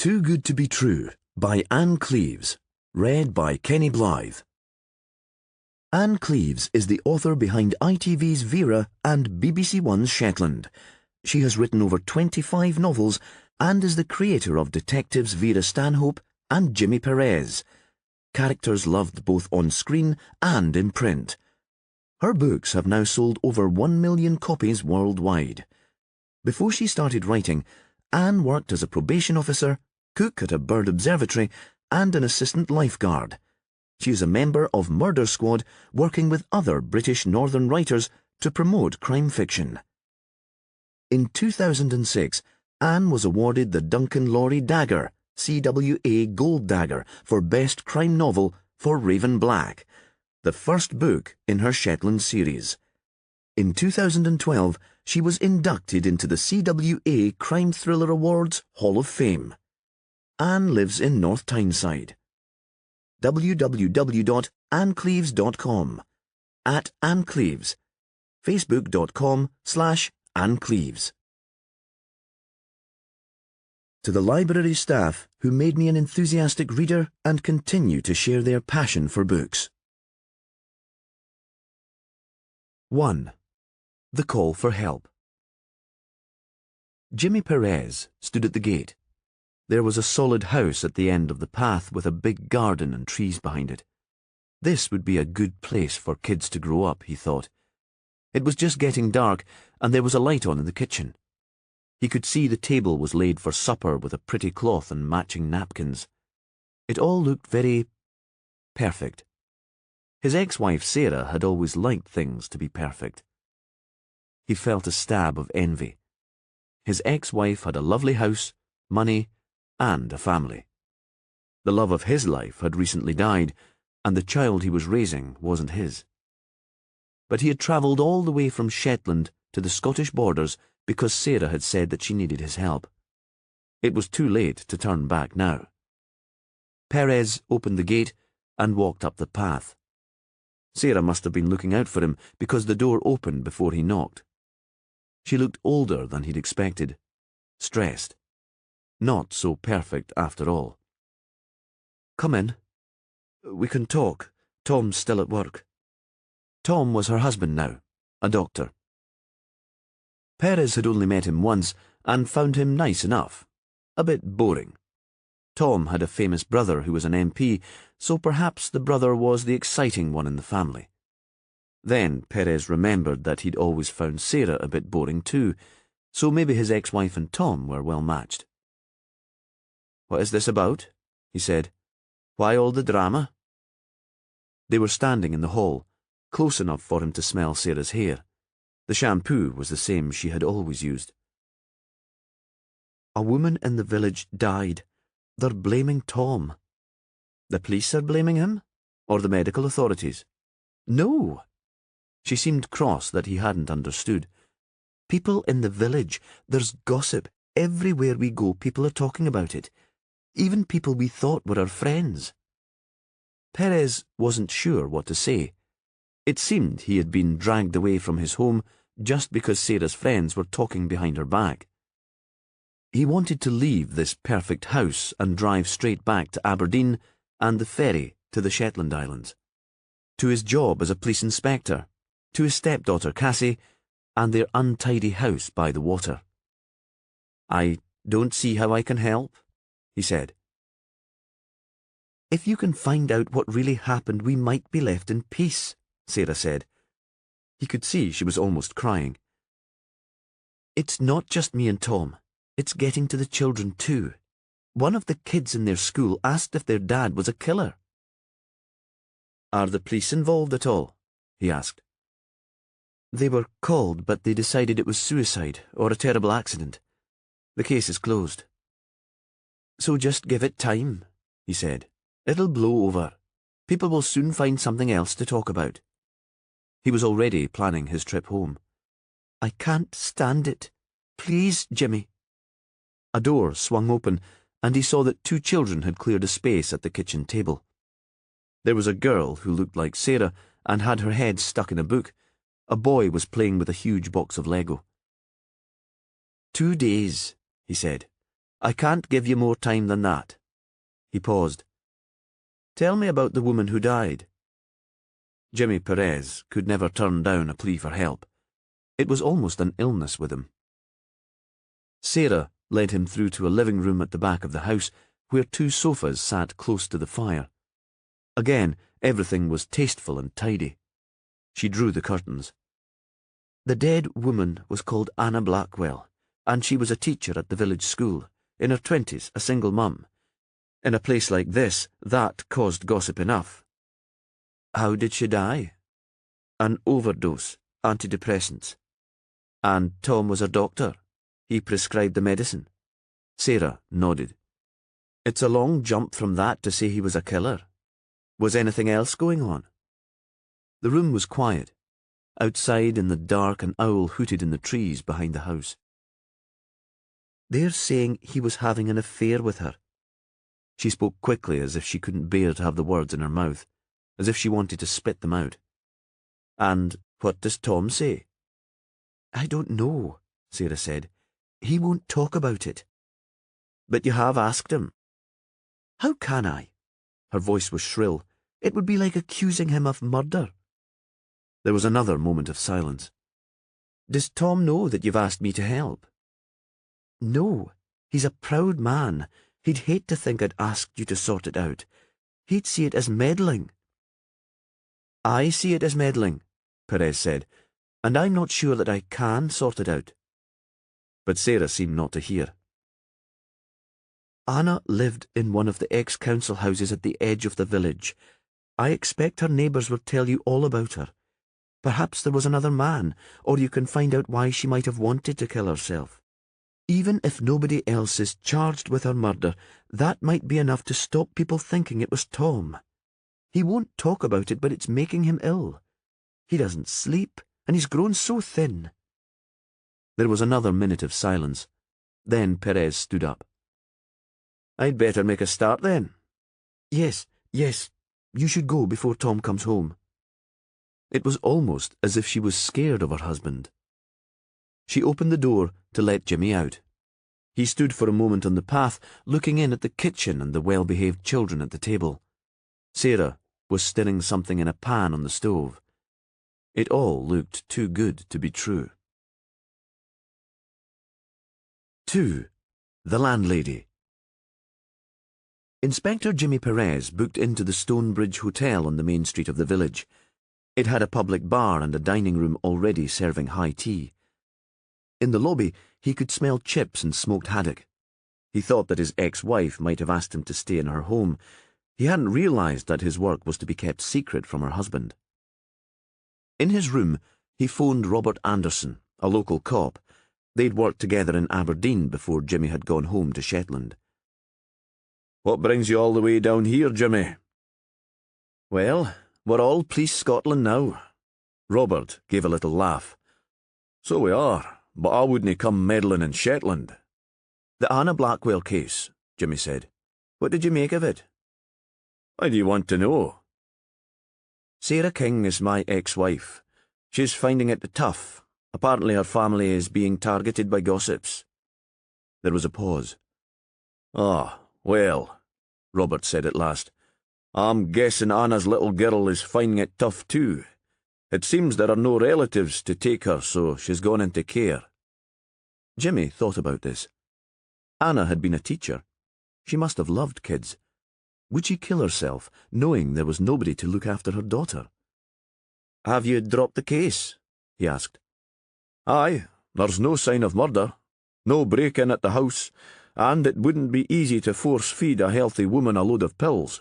Too Good to Be True by Ann Cleeves, read by Kenny Blythe. Ann Cleeves is the author behind ITV's Vera and BBC One's Shetland. She has written over 25 novels and is the creator of detectives Vera Stanhope and Jimmy Perez, characters loved both on screen and in print. Her books have now sold over 1 million copies worldwide. Before she started writing, Ann worked as a probation officer, cook at a bird observatory, and an assistant lifeguard. She is a member of Murder Squad, working with other British Northern writers to promote crime fiction. In 2006, Ann was awarded the Duncan Laurie Dagger, CWA Gold Dagger, for Best Crime Novel for Raven Black, the first book in her Shetland series. In 2012, she was inducted into the CWA Crime Thriller Awards Hall of Fame. Ann lives in North Tyneside. www.anncleeves.com, at Ann Cleeves, facebook.com/Ann Cleeves. To the library staff who made me an enthusiastic reader and continue to share their passion for books. 1. The Call for Help. Jimmy Perez stood at the gate. There was a solid house at the end of the path with a big garden and trees behind it. This would be a good place for kids to grow up, he thought. It was just getting dark, and there was a light on in the kitchen. He could see the table was laid for supper with a pretty cloth and matching napkins. It all looked very perfect. His ex-wife Sarah had always liked things to be perfect. He felt a stab of envy. His ex-wife had a lovely house, money, and a family. The love of his life had recently died, and the child he was raising wasn't his. But he had travelled all the way from Shetland to the Scottish borders because Sarah had said that she needed his help. It was too late to turn back now. Perez opened the gate and walked up the path. Sarah must have been looking out for him because the door opened before he knocked. She looked older than he'd expected, stressed. Not so perfect after all. "Come in. We can talk. Tom's still at work." Tom was her husband now, a doctor. Perez had only met him once and found him nice enough. A bit boring. Tom had a famous brother who was an MP, so perhaps the brother was the exciting one in the family. Then Perez remembered that he'd always found Sarah a bit boring too, so maybe his ex-wife and Tom were well matched. "What is this about?" he said. "Why all the drama?" They were standing in the hall, close enough for him to smell Sarah's hair. The shampoo was the same she had always used. "A woman in the village died. They're blaming Tom." "The police are blaming him? Or the medical authorities?" "No." She seemed cross that he hadn't understood. "People in the village. There's gossip. Everywhere we go, people are talking about it. Even people we thought were our friends." Perez wasn't sure what to say. It seemed he had been dragged away from his home just because Sarah's friends were talking behind her back. He wanted to leave this perfect house and drive straight back to Aberdeen and the ferry to the Shetland Islands, to his job as a police inspector, to his stepdaughter Cassie, and their untidy house by the water. "I don't see how I can help," he said. "If you can find out what really happened, we might be left in peace," Sarah said. He could see she was almost crying. "It's not just me and Tom. It's getting to the children too. One of the kids in their school asked if their dad was a killer." "Are the police involved at all?" he asked. "They were called, but they decided it was suicide or a terrible accident. The case is closed." "So just give it time," he said. "It'll blow over. People will soon find something else to talk about." He was already planning his trip home. "I can't stand it. Please, Jimmy." A door swung open, and he saw that 2 children had cleared a space at the kitchen table. There was a girl who looked like Sarah and had her head stuck in a book. A boy was playing with a huge box of Lego. 2 days, he said. I can't give you more time than that." He paused. "Tell me about the woman who died." Jimmy Perez could never turn down a plea for help. It was almost an illness with him. Sarah led him through to a living room at the back of the house, where 2 sofas sat close to the fire. Again, everything was tasteful and tidy. She drew the curtains. "The dead woman was called Anna Blackwell, and she was a teacher at the village school, in her 20s, a single mum. In a place like this, that caused gossip enough." "How did she die?" "An overdose, antidepressants. And Tom was her doctor. He prescribed the medicine." Sarah nodded. "It's a long jump from that to say he was a killer. Was anything else going on?" The room was quiet. Outside in the dark, an owl hooted in the trees behind the house. "They're saying he was having an affair with her." She spoke quickly, as if she couldn't bear to have the words in her mouth, as if she wanted to spit them out. "And what does Tom say?" "I don't know," Sarah said. "He won't talk about it." "But you have asked him." "How can I?" Her voice was shrill. "It would be like accusing him of murder." There was another moment of silence. "Does Tom know that you've asked me to help?" "No. He's a proud man. He'd hate to think I'd asked you to sort it out. He'd see it as meddling." "I see it as meddling," Perez said, "and I'm not sure that I can sort it out." But Sarah seemed not to hear. "Anna lived in one of the ex-council houses at the edge of the village. I expect her neighbours will tell you all about her. Perhaps there was another man, or you can find out why she might have wanted to kill herself. Even if nobody else is charged with her murder, that might be enough to stop people thinking it was Tom. He won't talk about it, but it's making him ill. He doesn't sleep, and he's grown so thin." There was another minute of silence. Then Perez stood up. "I'd better make a start then." Yes, you should go before Tom comes home." It was almost as if she was scared of her husband. She opened the door to let Jimmy out. He stood for a moment on the path, looking in at the kitchen and the well-behaved children at the table. Sarah was stirring something in a pan on the stove. It all looked too good to be true. 2. The Landlady. Inspector Jimmy Perez booked into the Stonebridge Hotel on the main street of the village. It had a public bar and a dining room already serving high tea. In the lobby, he could smell chips and smoked haddock. He thought that his ex-wife might have asked him to stay in her home. He hadn't realised that his work was to be kept secret from her husband. In his room, he phoned Robert Anderson, a local cop. They'd worked together in Aberdeen before Jimmy had gone home to Shetland. "What brings you all the way down here, Jimmy?" "Well, we're all Police Scotland now." Robert gave a little laugh. "So we are, but I wouldn't come meddling in Shetland." "The Anna Blackwell case," Jimmy said. "What did you make of it?" "Why do you want to know?" "Sarah King is my ex-wife. She's finding it tough. Apparently her family is being targeted by gossips." There was a pause. "Ah, well," Robert said at last, "I'm guessing Anna's little girl is finding it tough too. It seems there are no relatives to take her, so she's gone into care." Jimmy thought about this. Anna had been a teacher. She must have loved kids. Would she kill herself, knowing there was nobody to look after her daughter? "Have you dropped the case?" he asked. "Aye, there's no sign of murder. No break-in at the house, and it wouldn't be easy to force-feed a healthy woman a load of pills.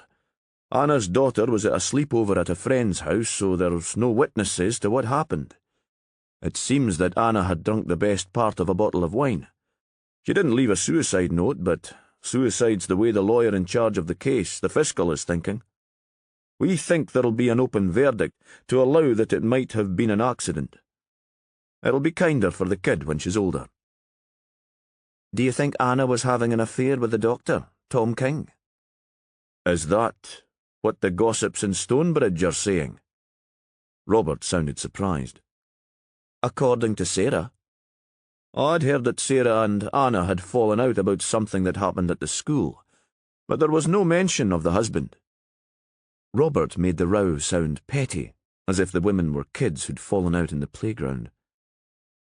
Anna's daughter was at a sleepover at a friend's house, so there's no witnesses to what happened. It seems that Anna had drunk the best part of a bottle of wine. She didn't leave a suicide note, but suicide's the way the lawyer in charge of the case, the fiscal, is thinking. We think there'll be an open verdict to allow that it might have been an accident. It'll be kinder for the kid when she's older." "Do you think Anna was having an affair with the doctor, Tom King?" "Is that what the gossips in Stonebridge are saying?" Robert sounded surprised. "According to Sarah." I'd heard that Sarah and Anna had fallen out about something that happened at the school, but there was no mention of the husband. Robert made the row sound petty, as if the women were kids who'd fallen out in the playground.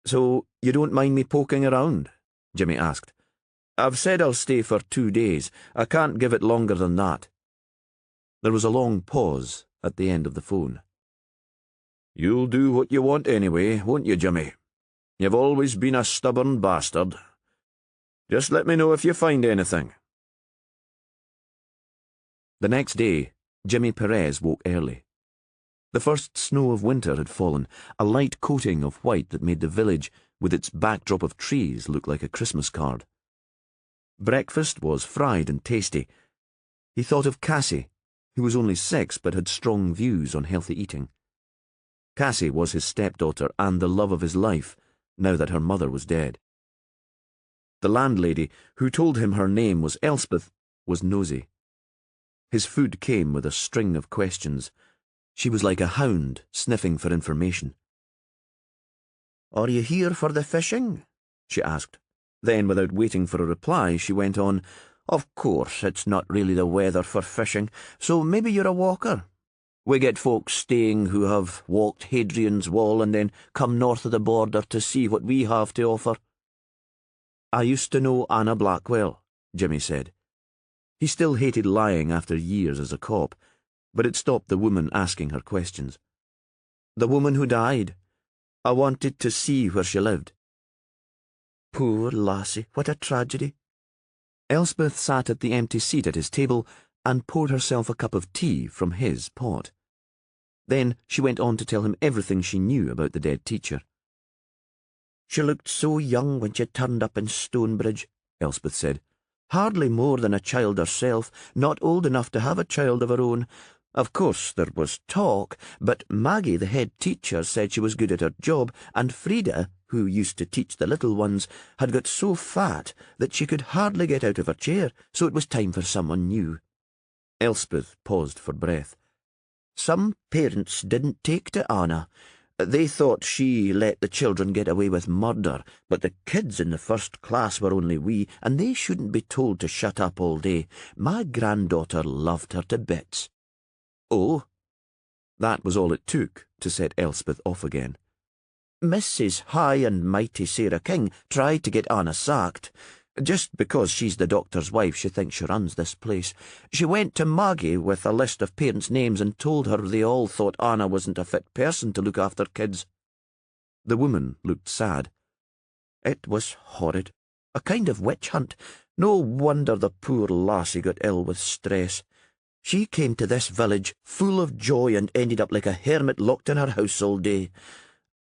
"So you don't mind me poking around?" Jimmy asked. "I've said I'll stay for 2 days. I can't give it longer than that." There was a long pause at the end of the phone. "You'll do what you want anyway, won't you, Jimmy? You've always been a stubborn bastard. Just let me know if you find anything." The next day, Jimmy Perez woke early. The first snow of winter had fallen, a light coating of white that made the village, with its backdrop of trees, look like a Christmas card. Breakfast was fried and tasty. He thought of Cassie, who was only 6 but had strong views on healthy eating. Cassie was his stepdaughter and the love of his life, now that her mother was dead. The landlady, who told him her name was Elspeth, was nosy. His food came with a string of questions. She was like a hound sniffing for information. "Are you here for the fishing?" she asked. Then, without waiting for a reply, she went on, "Of course, it's not really the weather for fishing, so maybe you're a walker. We get folks staying who have walked Hadrian's Wall and then come north of the border to see what we have to offer." "I used to know Anna Blackwell," Jimmy said. He still hated lying after years as a cop, but it stopped the woman asking her questions. "The woman who died. I wanted to see where she lived." "Poor lassie, what a tragedy." Elspeth sat at the empty seat at his table and poured herself a cup of tea from his pot. Then she went on to tell him everything she knew about the dead teacher. "She looked so young when she turned up in Stonebridge," Elspeth said. "Hardly more than a child herself, not old enough to have a child of her own. Of course there was talk, but Maggie, the head teacher, said she was good at her job, and Frida, who used to teach the little ones, had got so fat that she could hardly get out of her chair, so it was time for someone new." Elspeth paused for breath. "Some parents didn't take to Anna. They thought she let the children get away with murder, but the kids in the first class were only wee, and they shouldn't be told to shut up all day. My granddaughter loved her to bits." "Oh?" That was all it took to set Elspeth off again. "Mrs. High and Mighty Sarah King tried to get Anna sacked. Just because she's the doctor's wife, she thinks she runs this place. She went to Maggie with a list of parents' names and told her they all thought Anna wasn't a fit person to look after kids." The woman looked sad. "It was horrid. A kind of witch hunt. No wonder the poor lassie got ill with stress. She came to this village full of joy and ended up like a hermit locked in her house all day.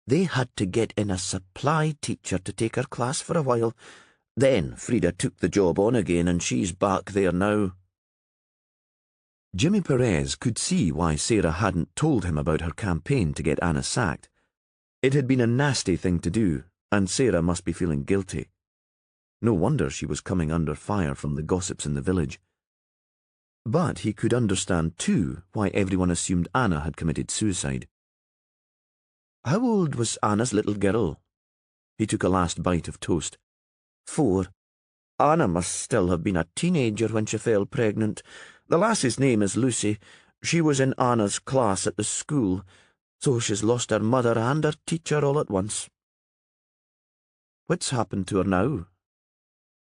They had to get in a supply teacher to take her class for a while. Then Frida took the job on again, and she's back there now." Jimmy Perez could see why Sarah hadn't told him about her campaign to get Anna sacked. It had been a nasty thing to do, and Sarah must be feeling guilty. No wonder she was coming under fire from the gossips in the village. But he could understand, too, why everyone assumed Anna had committed suicide. "How old was Anna's little girl?" He took a last bite of toast. 4. Anna must still have been a teenager when she fell pregnant. The lassie's name is Lucy. She was in Anna's class at the school, so she's lost her mother and her teacher all at once." "What's happened to her now?"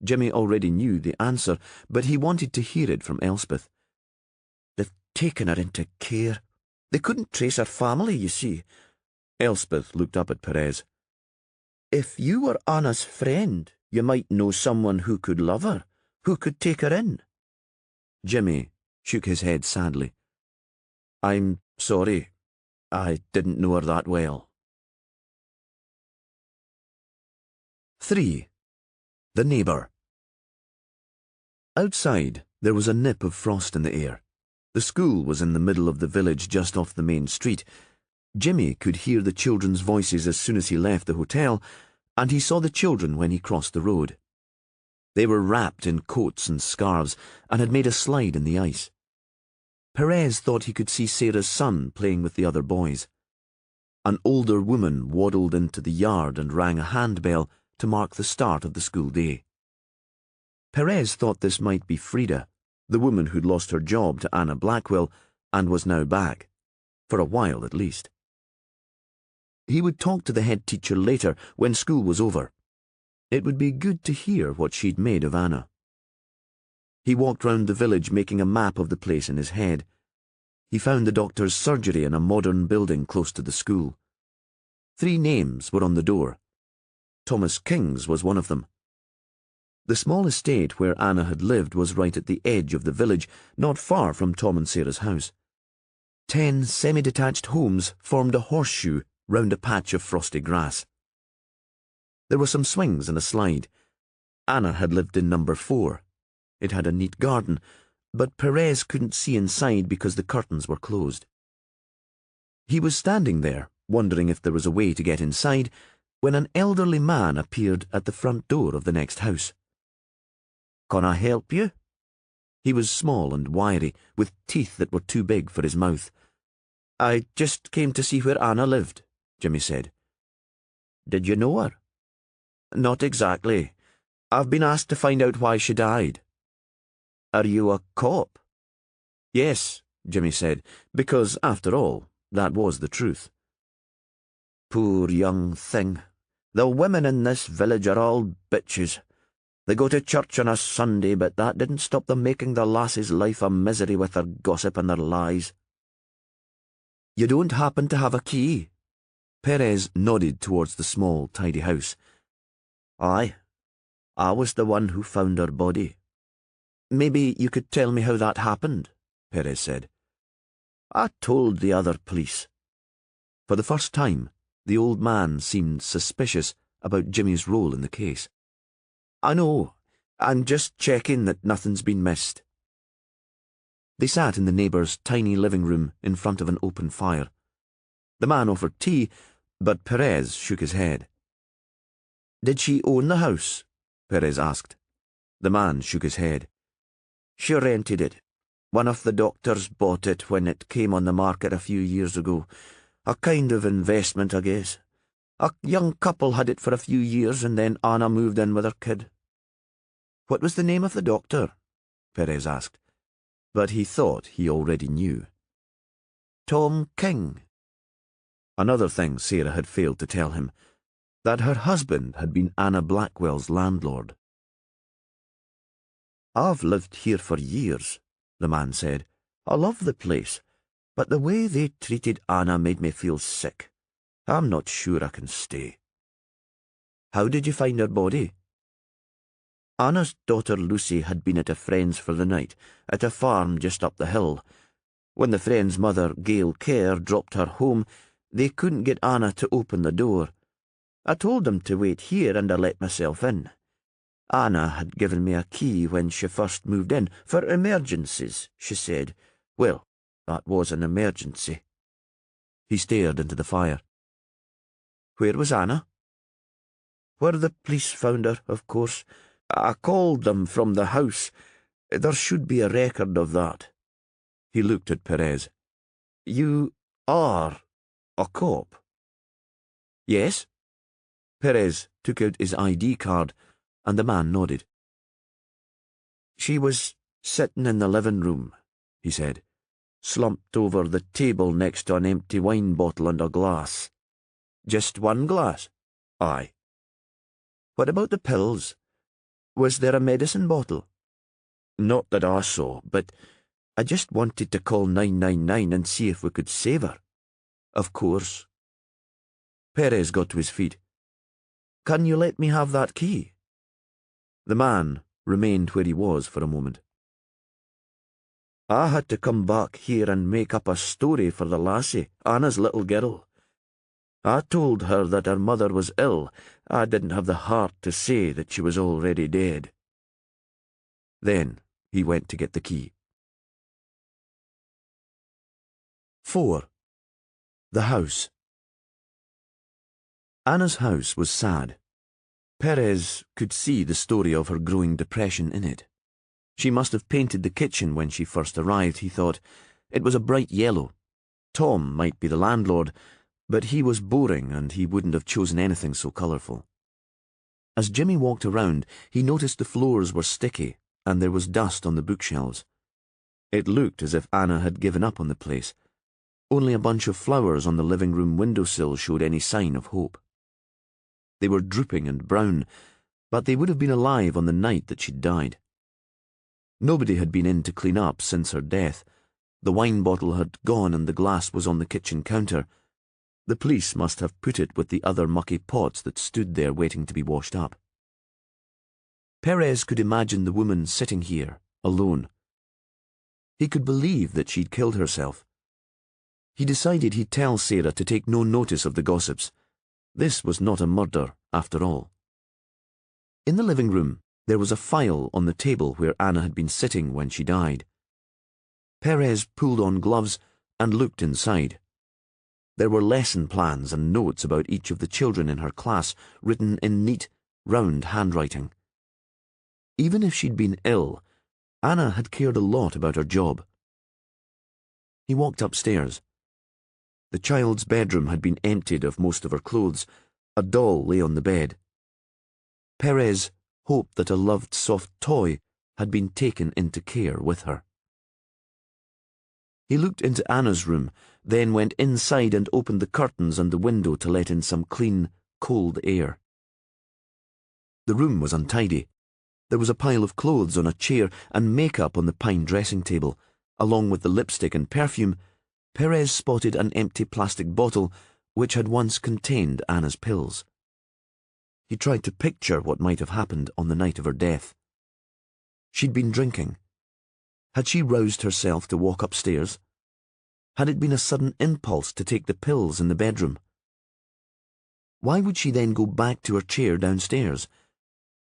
Jimmy already knew the answer, but he wanted to hear it from Elspeth. "They've taken her into care. They couldn't trace her family, you see." Elspeth looked up at Perez. "If you were Anna's friend, you might know someone who could love her, who could take her in." Jimmy shook his head sadly. "I'm sorry. I didn't know her that well." 3. The Neighbour. Outside, there was a nip of frost in the air. The school was in the middle of the village just off the main street. Jimmy could hear the children's voices as soon as he left the hotel, and he saw the children when he crossed the road. They were wrapped in coats and scarves and had made a slide in the ice. Perez thought he could see Sarah's son playing with the other boys. An older woman waddled into the yard and rang a handbell to mark the start of the school day. Perez thought this might be Frida, the woman who'd lost her job to Anna Blackwell and was now back, for a while at least. He would talk to the head teacher later when school was over. It would be good to hear what she'd made of Anna. He walked round the village making a map of the place in his head. He found the doctor's surgery in a modern building close to the school. 3 names were on the door. Thomas King's was one of them. The small estate where Anna had lived was right at the edge of the village, not far from Tom and Sarah's house. 10 semi-detached homes formed a horseshoe round a patch of frosty grass. There were some swings and a slide. Anna had lived in number 4. It had a neat garden, but Perez couldn't see inside because the curtains were closed. He was standing there, wondering if there was a way to get inside, when an elderly man appeared at the front door of the next house. "Can I help you?" He was small and wiry, with teeth that were too big for his mouth. "I just came to see where Anna lived," Jimmy said. "Did you know her?" "Not exactly. I've been asked to find out why she died." "Are you a cop?" "Yes," Jimmy said, because, after all, that was the truth. "Poor young thing. The women in this village are all bitches. They go to church on a Sunday, but that didn't stop them making the lass's life a misery with their gossip and their lies." "You don't happen to have a key?" Perez nodded towards the small, tidy house. "Aye. I was the one who found her body." "Maybe you could tell me how that happened," Perez said. "I told the other police." For the first time, the old man seemed suspicious about Jimmy's role in the case. "I know. I'm just checking that nothing's been missed." They sat in the neighbour's tiny living room in front of an open fire. The man offered tea, but Perez shook his head. "Did she own the house?" Perez asked. The man shook his head. "She rented it. One of the doctors bought it when it came on the market a few years ago. A kind of investment, I guess. A young couple had it for a few years, and then Anna moved in with her kid." "What was the name of the doctor?" Perez asked, but he thought he already knew. "Tom King." Another thing Sarah had failed to tell him, that her husband had been Anna Blackwell's landlord. "I've lived here for years," the man said. "I love the place, but the way they treated Anna made me feel sick. I'm not sure I can stay." "How did you find her body?" "Anna's daughter Lucy had been at a friend's for the night, at a farm just up the hill. When the friend's mother, Gail Kerr, dropped her home, they couldn't get Anna to open the door. I told them to wait here and I let myself in. Anna had given me a key when she first moved in, for emergencies, she said. Well, that was an emergency." He stared into the fire. "Where was Anna?" "Where the police found her, of course. I called them from the house. There should be a record of that." He looked at Perez. "You are a cop?" "Yes." Perez took out his ID card, and the man nodded. "She was sitting in the living room," he said, "slumped over the table next to an empty wine bottle and a glass." "Just one glass?" "Aye." "What about the pills? Was there a medicine bottle?" "Not that I saw, but I just wanted to call 999 and see if we could save her." "Of course." Perez got to his feet. "Can you let me have that key?" The man remained where he was for a moment. "I had to come back here and make up a story for the lassie, Anna's little girl. I told her that her mother was ill. I didn't have the heart to say that she was already dead." Then he went to get the key. 4. The house. Anna's house was sad. Perez could see the story of her growing depression in it. She must have painted the kitchen when she first arrived, he thought. It was a bright yellow. Tom might be the landlord, but he was boring and he wouldn't have chosen anything so colourful. As Jimmy walked around, he noticed the floors were sticky and there was dust on the bookshelves. It looked as if Anna had given up on the place. Only a bunch of flowers on the living room windowsill showed any sign of hope. They were drooping and brown, but they would have been alive on the night that she'd died. Nobody had been in to clean up since her death. The wine bottle had gone and the glass was on the kitchen counter. The police must have put it with the other mucky pots that stood there waiting to be washed up. Perez could imagine the woman sitting here, alone. He could believe that she'd killed herself. He decided he'd tell Sarah to take no notice of the gossips. This was not a murder, after all. In the living room, there was a file on the table where Anna had been sitting when she died. Perez pulled on gloves and looked inside. There were lesson plans and notes about each of the children in her class written in neat, round handwriting. Even if she'd been ill, Anna had cared a lot about her job. He walked upstairs. The child's bedroom had been emptied of most of her clothes. A doll lay on the bed. Perez hoped that a loved soft toy had been taken into care with her. He looked into Anna's room, then went inside and opened the curtains and the window to let in some clean, cold air. The room was untidy. There was a pile of clothes on a chair and makeup on the pine dressing table. Along with the lipstick and perfume, Perez spotted an empty plastic bottle which had once contained Anna's pills. He tried to picture what might have happened on the night of her death. She'd been drinking. Had she roused herself to walk upstairs? Had it been a sudden impulse to take the pills in the bedroom? Why would she then go back to her chair downstairs?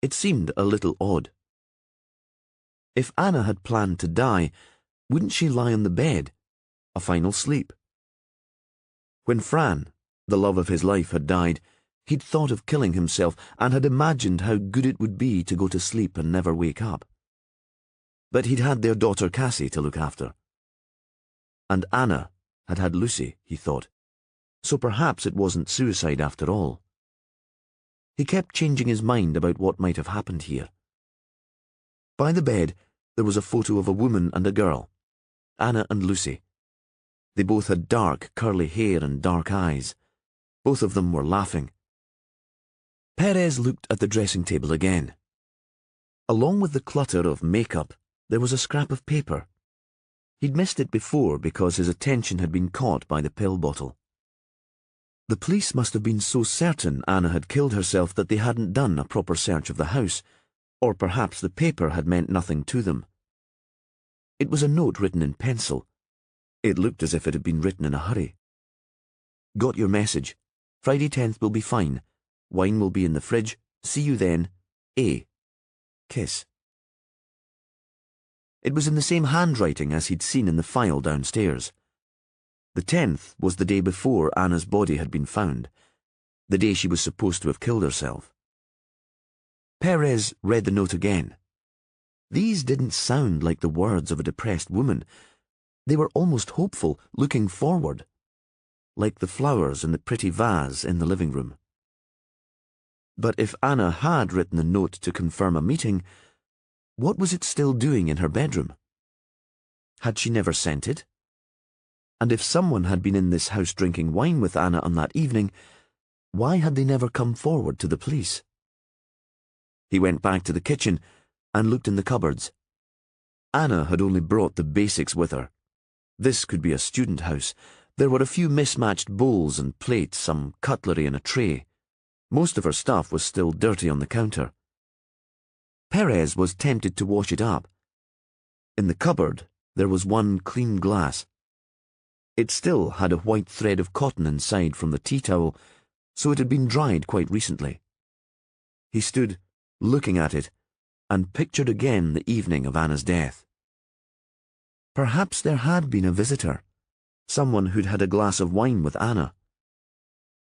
It seemed a little odd. If Anna had planned to die, wouldn't she lie on the bed, a final sleep? When Fran, the love of his life, had died, he'd thought of killing himself and had imagined how good it would be to go to sleep and never wake up. But he'd had their daughter Cassie to look after. And Anna had had Lucy, he thought, so perhaps it wasn't suicide after all. He kept changing his mind about what might have happened here. By the bed, there was a photo of a woman and a girl, Anna and Lucy. They both had dark, curly hair and dark eyes. Both of them were laughing. Perez looked at the dressing table again. Along with the clutter of makeup, there was a scrap of paper. He'd missed it before because his attention had been caught by the pill bottle. The police must have been so certain Anna had killed herself that they hadn't done a proper search of the house, or perhaps the paper had meant nothing to them. It was a note written in pencil. It looked as if it had been written in a hurry. Got your message. Friday 10th will be fine. Wine will be in the fridge. See you then. A. Kiss. It was in the same handwriting as he'd seen in the file downstairs. The 10th was the day before Anna's body had been found, the day she was supposed to have killed herself. Perez read the note again. These didn't sound like the words of a depressed woman. They were almost hopeful, looking forward, like the flowers in the pretty vase in the living room. But if Anna had written the note to confirm a meeting, what was it still doing in her bedroom? Had she never sent it? And if someone had been in this house drinking wine with Anna on that evening, why had they never come forward to the police? He went back to the kitchen and looked in the cupboards. Anna had only brought the basics with her. This could be a student house. There were a few mismatched bowls and plates, some cutlery in a tray. Most of her stuff was still dirty on the counter. Perez was tempted to wash it up. In the cupboard, there was one clean glass. It still had a white thread of cotton inside from the tea towel, so it had been dried quite recently. He stood, looking at it, and pictured again the evening of Anna's death. Perhaps there had been a visitor, someone who'd had a glass of wine with Anna.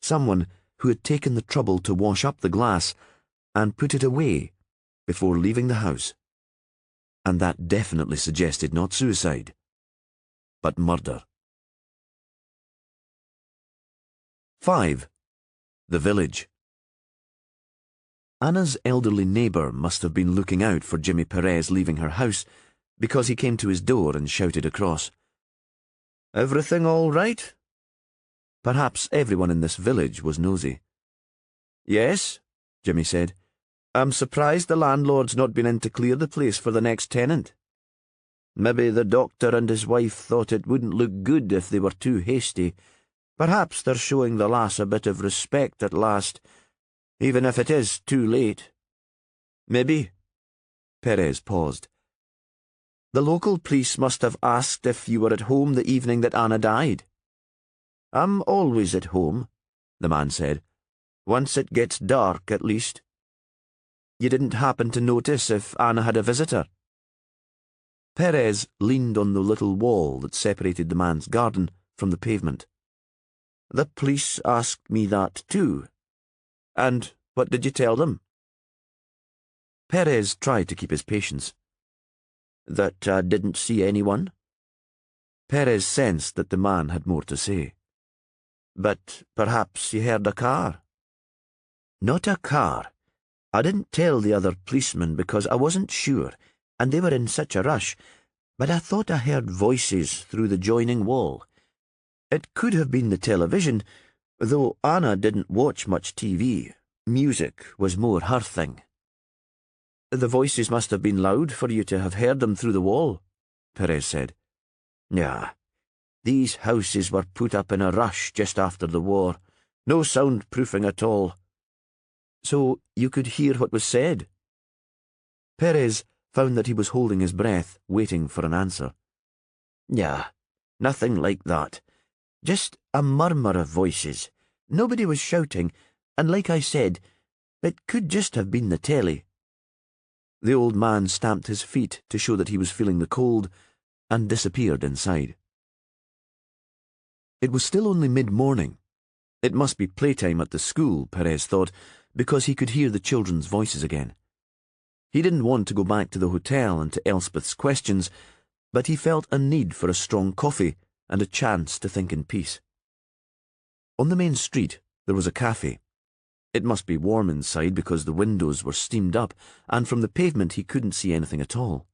Someone who had taken the trouble to wash up the glass and put it away before leaving the house. And that definitely suggested not suicide, but murder. 5. The village. Anna's elderly neighbour must have been looking out for Jimmy Perez leaving her house, because he came to his door and shouted across, "Everything all right?" Perhaps everyone in this village was nosy. "Yes," Jimmy said. "I'm surprised the landlord's not been in to clear the place for the next tenant. Maybe the doctor and his wife thought it wouldn't look good if they were too hasty. Perhaps they're showing the lass a bit of respect at last, even if it is too late. Maybe." Perez paused. "The local police must have asked if you were at home the evening that Anna died." "I'm always at home," the man said. "Once it gets dark, at least." "You didn't happen to notice if Anna had a visitor?" Perez leaned on the little wall that separated the man's garden from the pavement. "The police asked me that too. And what did you tell them?" Perez tried to keep his patience. "That I didn't see anyone." Perez sensed that the man had more to say. "But perhaps you heard a car." "Not a car. I didn't tell the other policemen because I wasn't sure, and they were in such a rush, but I thought I heard voices through the joining wall. It could have been the television, though Anna didn't watch much TV. Music was more her thing." "The voices must have been loud for you to have heard them through the wall," Perez said. "Yeah, these houses were put up in a rush just after the war. No soundproofing at all." "So you could hear what was said?" Perez found that he was holding his breath, waiting for an answer. "Yeah, nothing like that. Just a murmur of voices. Nobody was shouting, and like I said, it could just have been the telly." The old man stamped his feet to show that he was feeling the cold, and disappeared inside. It was still only mid-morning. It must be playtime at the school, Perez thought, because he could hear the children's voices again. He didn't want to go back to the hotel and to Elspeth's questions, but he felt a need for a strong coffee and a chance to think in peace. On the main street there was a cafe. It must be warm inside because the windows were steamed up, and from the pavement he couldn't see anything at all.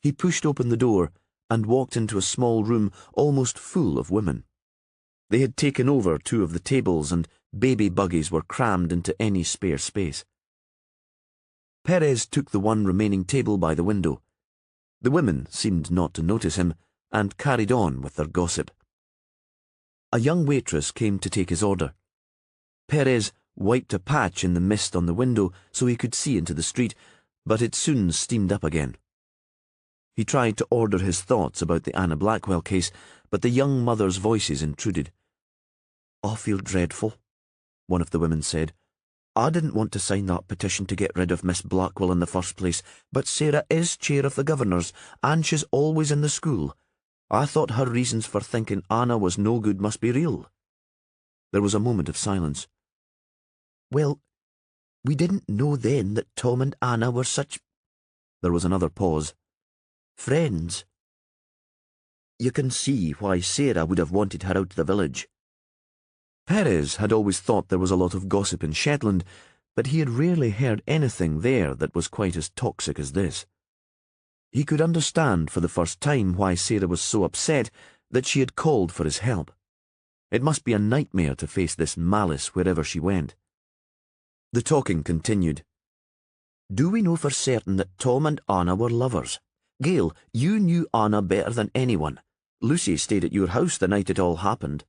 He pushed open the door and walked into a small room almost full of women. They had taken over 2 of the tables, and baby buggies were crammed into any spare space. Perez took the one remaining table by the window. The women seemed not to notice him, and carried on with their gossip. A young waitress came to take his order. Perez wiped a patch in the mist on the window so he could see into the street, but it soon steamed up again. He tried to order his thoughts about the Anna Blackwell case, but the young mothers' voices intruded. "I feel dreadful," one of the women said. "I didn't want to sign that petition to get rid of Miss Blackwell in the first place, but Sarah is chair of the governors, and she's always in the school. I thought her reasons for thinking Anna was no good must be real." There was a moment of silence. "Well, we didn't know then that Tom and Anna were such—" There was another pause. "Friends. You can see why Sarah would have wanted her out of the village." Perez had always thought there was a lot of gossip in Shetland, but he had rarely heard anything there that was quite as toxic as this. He could understand for the first time why Sarah was so upset that she had called for his help. It must be a nightmare to face this malice wherever she went. The talking continued. "Do we know for certain that Tom and Anna were lovers? Gail, you knew Anna better than anyone. Lucy stayed at your house the night it all happened."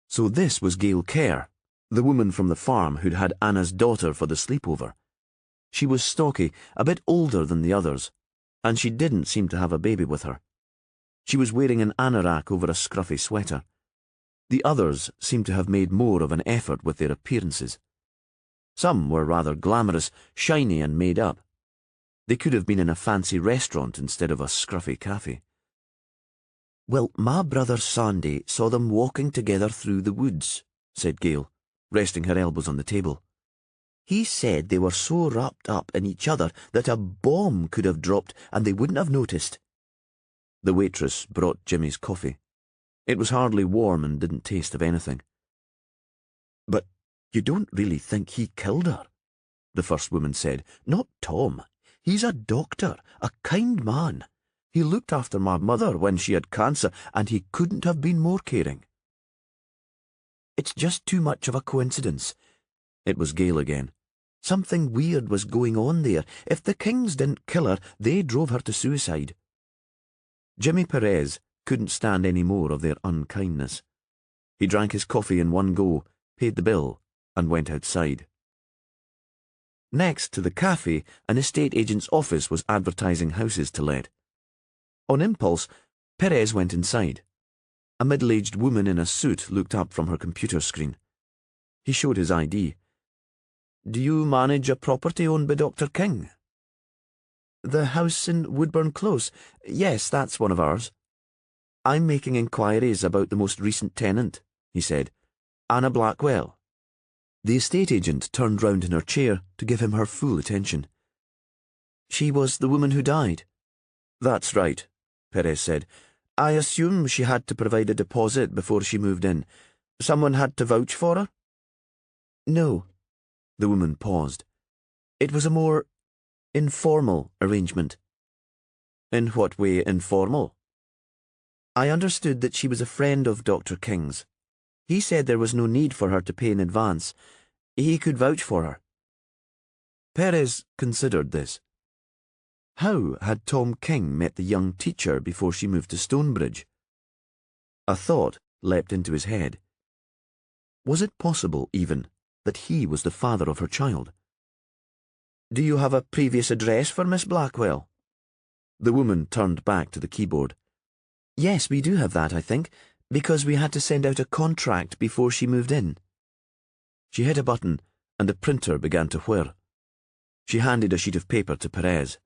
So this was Gail Kerr, the woman from the farm who'd had Anna's daughter for the sleepover. She was stocky, a bit older than the others, and she didn't seem to have a baby with her. She was wearing an anorak over a scruffy sweater. The others seemed to have made more of an effort with their appearances. Some were rather glamorous, shiny and made up. They could have been in a fancy restaurant instead of a scruffy cafe. "Well, my brother Sandy saw them walking together through the woods," said Gail, resting her elbows on the table. "He said they were so wrapped up in each other that a bomb could have dropped and they wouldn't have noticed." The waitress brought Jimmy's coffee. It was hardly warm and didn't taste of anything. "But you don't really think he killed her?" the first woman said. "Not Tom. He's a doctor, a kind man. He looked after my mother when she had cancer, and he couldn't have been more caring." "It's just too much of a coincidence." It was Gail again. "Something weird was going on there. If the Kings didn't kill her, they drove her to suicide." Jimmy Perez couldn't stand any more of their unkindness. He drank his coffee in one go, paid the bill, and went outside. Next to the cafe, an estate agent's office was advertising houses to let. On impulse, Perez went inside. A middle-aged woman in a suit looked up from her computer screen. He showed his ID. "Do you manage a property owned by Dr. King?" "The house in Woodburn Close? Yes, that's one of ours." "I'm making inquiries about the most recent tenant," he said. "Anna Blackwell." The estate agent turned round in her chair to give him her full attention. "She was the woman who died?" "That's right," Perez said. "I assume she had to provide a deposit before she moved in. Someone had to vouch for her?" "No." The woman paused. "It was a more informal arrangement." "In what way informal?" "I understood that she was a friend of Dr. King's. He said there was no need for her to pay in advance. He could vouch for her." Perez considered this. How had Tom King met the young teacher before she moved to Stonebridge? A thought leapt into his head. Was it possible, even, that he was the father of her child? "Do you have a previous address for Miss Blackwell?" The woman turned back to the keyboard. "Yes, we do have that, I think, because we had to send out a contract before she moved in." She hit a button, and the printer began to whir. She handed a sheet of paper to Perez.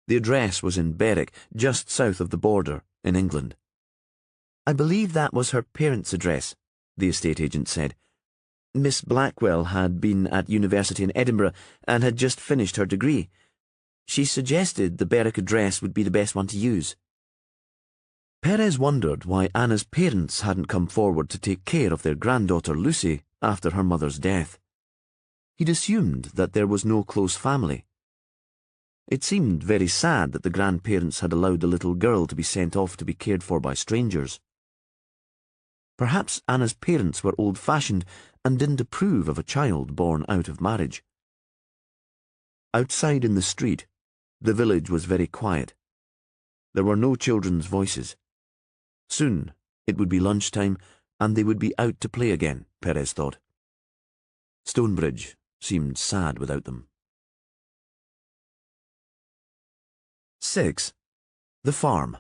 The address was in Berwick, just south of the border, in England. "I believe that was her parents' address," the estate agent said. "Miss Blackwell had been at university in Edinburgh and had just finished her degree. She suggested the Berwick address would be the best one to use." Perez wondered why Anna's parents hadn't come forward to take care of their granddaughter Lucy after her mother's death. He'd assumed that there was no close family. It seemed very sad that the grandparents had allowed the little girl to be sent off to be cared for by strangers. Perhaps Anna's parents were old-fashioned and didn't approve of a child born out of marriage. Outside in the street, the village was very quiet. There were no children's voices. Soon it would be lunchtime, and they would be out to play again, Perez thought. Stonebridge seemed sad without them. 6. The Farm.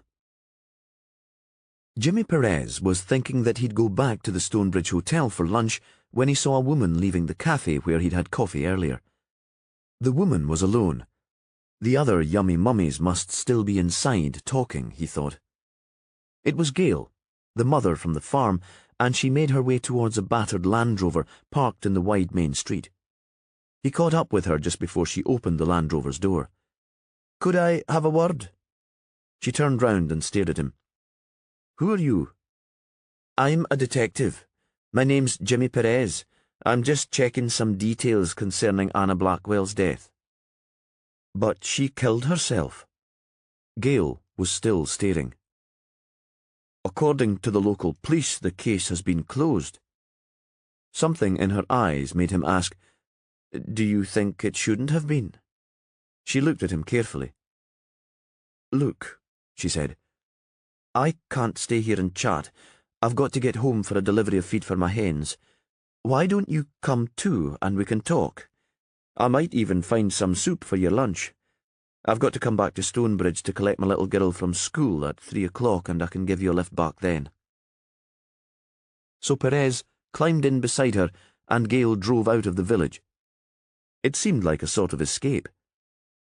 Jimmy Perez was thinking that he'd go back to the Stonebridge Hotel for lunch when he saw a woman leaving the cafe where he'd had coffee earlier. The woman was alone. The other yummy mummies must still be inside talking, he thought. It was Gail, the mother from the farm, and she made her way towards a battered Land Rover parked in the wide main street. He caught up with her just before she opened the Land Rover's door. "Could I have a word?" She turned round and stared at him. "Who are you?" "I'm a detective. My name's Jimmy Perez. I'm just checking some details concerning Anna Blackwell's death." "But she killed herself." Gail was still staring. "According to the local police, the case has been closed." Something in her eyes made him ask, "Do you think it shouldn't have been?" She looked at him carefully. "Look," she said, "I can't stay here and chat. I've got to get home for a delivery of feed for my hens. Why don't you come too and we can talk? I might even find some soup for your lunch. I've got to come back to Stonebridge to collect my little girl from school at 3 o'clock, and I can give you a lift back then." So Perez climbed in beside her and Gail drove out of the village. It seemed like a sort of escape.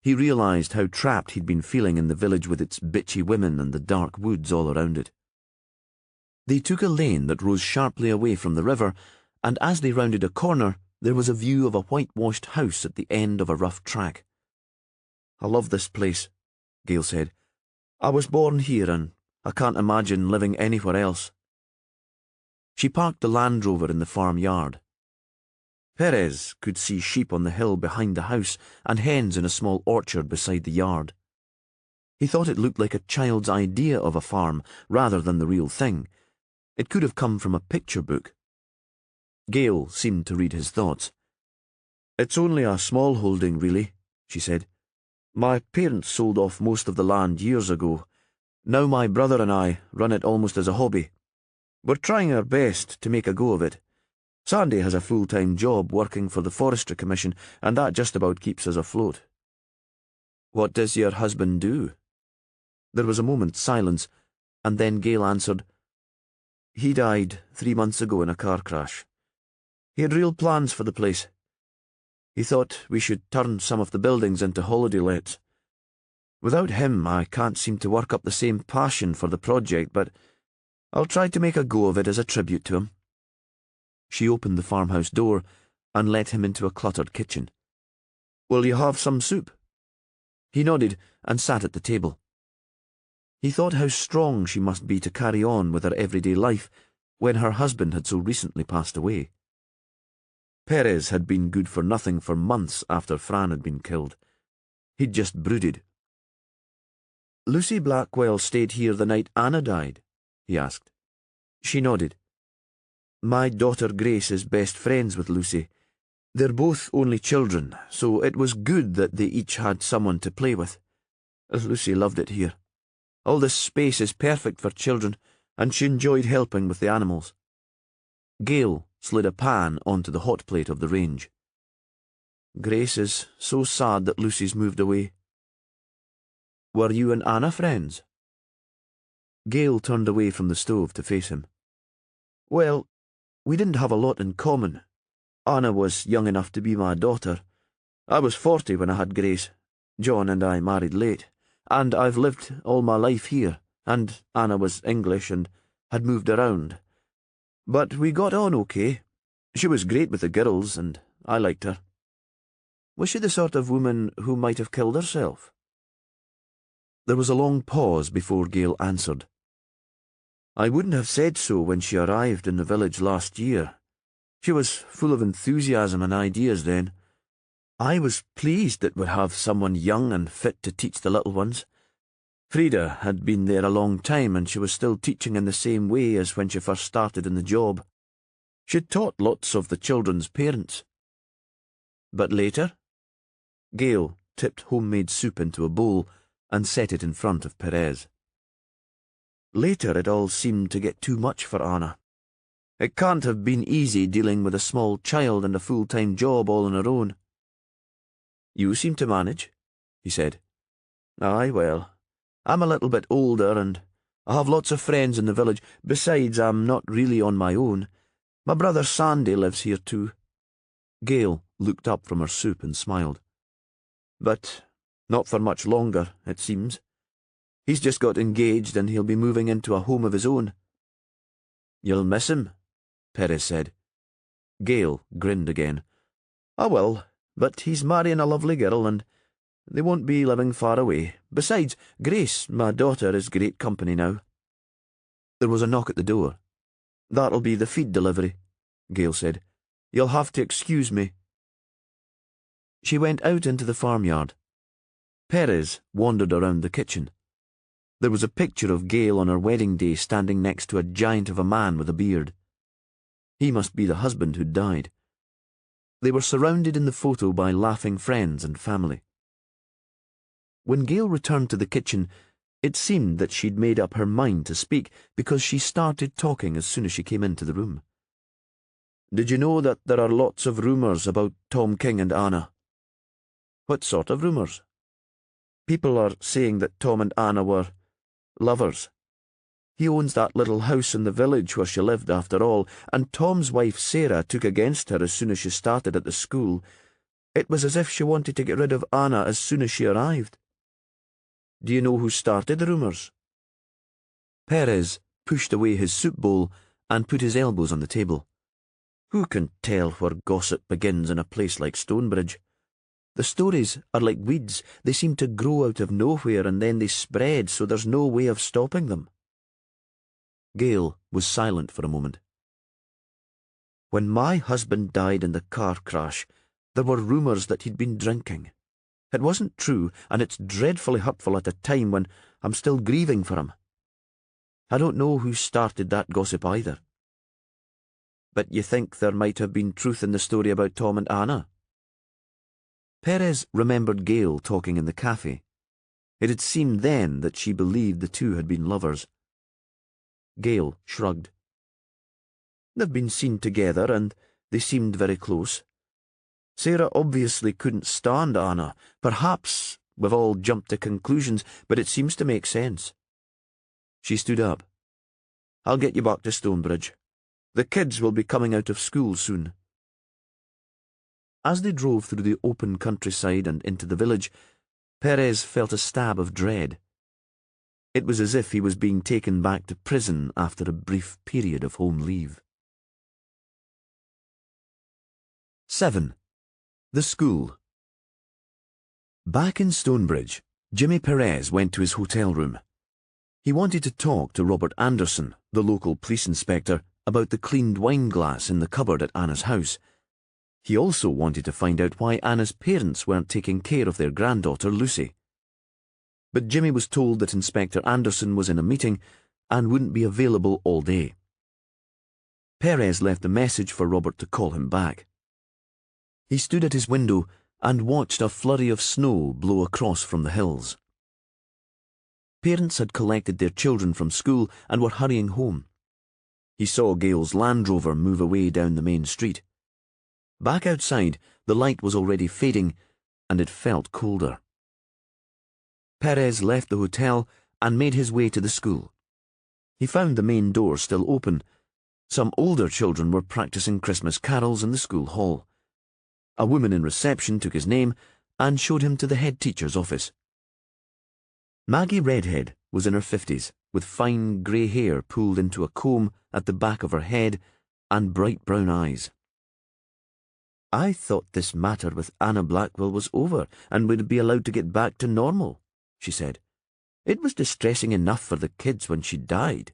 He realised how trapped he'd been feeling in the village with its bitchy women and the dark woods all around it. They took a lane that rose sharply away from the river, and as they rounded a corner, there was a view of a whitewashed house at the end of a rough track. "I love this place," Gail said. "I was born here and I can't imagine living anywhere else." She parked the Land Rover in the farm yard. Perez could see sheep on the hill behind the house and hens in a small orchard beside the yard. He thought it looked like a child's idea of a farm rather than the real thing. It could have come from a picture book. Gail seemed to read his thoughts. "It's only a small holding, really," she said. "My parents sold off most of the land years ago. Now my brother and I run it almost as a hobby. We're trying our best to make a go of it. Sandy has a full-time job working for the Forestry Commission, and that just about keeps us afloat." "What does your husband do?" There was a moment's silence, and then Gail answered, "He died 3 months ago in a car crash. He had real plans for the place. He thought we should turn some of the buildings into holiday lets. Without him, I can't seem to work up the same passion for the project, but I'll try to make a go of it as a tribute to him." She opened the farmhouse door and let him into a cluttered kitchen. "Will you have some soup?" He nodded and sat at the table. He thought how strong she must be to carry on with her everyday life when her husband had so recently passed away. Perez had been good for nothing for months after Fran had been killed. He'd just brooded. "Lucy Blackwell stayed here the night Anna died?" he asked. She nodded. "My daughter Grace is best friends with Lucy. They're both only children, so it was good that they each had someone to play with. Lucy loved it here. All this space is perfect for children, and she enjoyed helping with the animals." Gail slid a pan onto the hot plate of the range. "Grace is so sad that Lucy's moved away." "Were you and Anna friends?" Gail turned away from the stove to face him. "Well, we didn't have a lot in common. Anna was young enough to be my daughter. I was 40 when I had Grace. John and I married late, and I've lived all my life here, and Anna was English and had moved around. But we got on okay. She was great with the girls, and I liked her." "Was she the sort of woman who might have killed herself?" There was a long pause before Gail answered. "I wouldn't have said so when she arrived in the village last year. She was full of enthusiasm and ideas then. I was pleased that we'd have someone young and fit to teach the little ones. Frida had been there a long time, and she was still teaching in the same way as when she first started in the job. She'd taught lots of the children's parents." "But later?" Gail tipped homemade soup into a bowl and set it in front of Perez. "Later it all seemed to get too much for Anna. It can't have been easy dealing with a small child and a full-time job all on her own." "You seem to manage," he said. "Aye, well, I'm a little bit older and I have lots of friends in the village. Besides, I'm not really on my own. My brother Sandy lives here too." Gail looked up from her soup and smiled. "But not for much longer, it seems. He's just got engaged and he'll be moving into a home of his own." "You'll miss him," Perez said. Gail grinned again. "I will, but he's marrying a lovely girl and they won't be living far away. Besides, Grace, my daughter, is great company now." There was a knock at the door. "That'll be the feed delivery," Gail said. "You'll have to excuse me." She went out into the farmyard. Perez wandered around the kitchen. There was a picture of Gail on her wedding day standing next to a giant of a man with a beard. He must be the husband who'd died. They were surrounded in the photo by laughing friends and family. When Gail returned to the kitchen, it seemed that she'd made up her mind to speak because she started talking as soon as she came into the room. "Did you know that there are lots of rumours about Tom King and Anna?" "What sort of rumours?" "People are saying that Tom and Anna were lovers. He owns that little house in the village where she lived after all, and Tom's wife Sarah took against her as soon as she started at the school. It was as if she wanted to get rid of Anna as soon as she arrived." "Do you know who started the rumours?" Perez pushed away his soup bowl and put his elbows on the table. "Who can tell where gossip begins in a place like Stonebridge? The stories are like weeds. They seem to grow out of nowhere and then they spread, so there's no way of stopping them." Gail was silent for a moment. When my husband died in the car crash, there were rumours that he'd been drinking. It wasn't true, and it's dreadfully hurtful at a time when I'm still grieving for him. I don't know who started that gossip either. But you think there might have been truth in the story about Tom and Anna? Perez remembered Gail talking in the cafe. It had seemed then that she believed the two had been lovers. Gail shrugged. They've been seen together, and they seemed very close. Sarah obviously couldn't stand Anna. Perhaps we've all jumped to conclusions, but it seems to make sense. She stood up. I'll get you back to Stonebridge. The kids will be coming out of school soon. As they drove through the open countryside and into the village, Perez felt a stab of dread. It was as if he was being taken back to prison after a brief period of home leave. 7. The School. Back in Stonebridge, Jimmy Perez went to his hotel room. He wanted to talk to Robert Anderson, the local police inspector, about the cleaned wine glass in the cupboard at Anna's house. He also wanted to find out why Anna's parents weren't taking care of their granddaughter, Lucy. But Jimmy was told that Inspector Anderson was in a meeting and wouldn't be available all day. Perez left a message for Robert to call him back. He stood at his window and watched a flurry of snow blow across from the hills. Parents had collected their children from school and were hurrying home. He saw Gail's Land Rover move away down the main street. Back outside, the light was already fading, and it felt colder. Perez left the hotel and made his way to the school. He found the main door still open. Some older children were practicing Christmas carols in the school hall. A woman in reception took his name and showed him to the head teacher's office. Maggie Redhead was in her 50s, with fine grey hair pulled into a comb at the back of her head and bright brown eyes. I thought this matter with Anna Blackwell was over and would be allowed to get back to normal, she said. It was distressing enough for the kids when she died.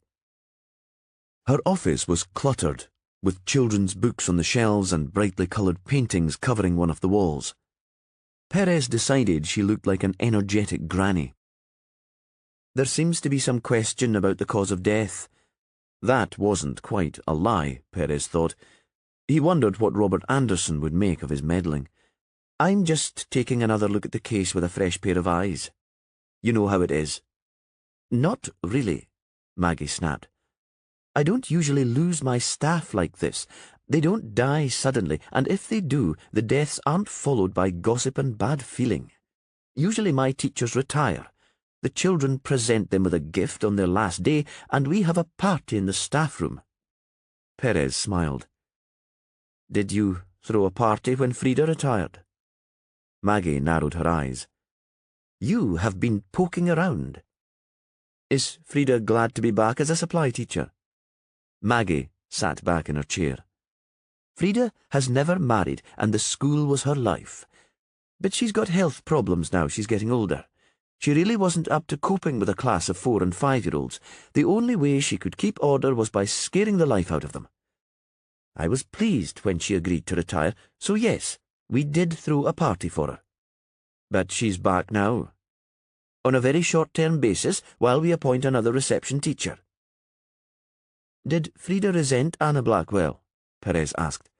Her office was cluttered, with children's books on the shelves and brightly coloured paintings covering one of the walls. Perez decided she looked like an energetic granny. There seems to be some question about the cause of death. That wasn't quite a lie, Perez thought. He wondered what Robert Anderson would make of his meddling. I'm just taking another look at the case with a fresh pair of eyes. You know how it is. Not really, Maggie snapped. I don't usually lose my staff like this. They don't die suddenly, and if they do, the deaths aren't followed by gossip and bad feeling. Usually my teachers retire. The children present them with a gift on their last day, and we have a party in the staff room. Perez smiled. Did you throw a party when Frida retired? Maggie narrowed her eyes. You have been poking around. Is Frida glad to be back as a supply teacher? Maggie sat back in her chair. Frida has never married, and the school was her life. But she's got health problems now she's getting older. She really wasn't up to coping with a class of 4- and 5-year-olds. The only way she could keep order was by scaring the life out of them. I was pleased when she agreed to retire, so yes, we did throw a party for her. But she's back now, on a very short-term basis, while we appoint another reception teacher. Did Frida resent Anna Blackwell? Perez asked.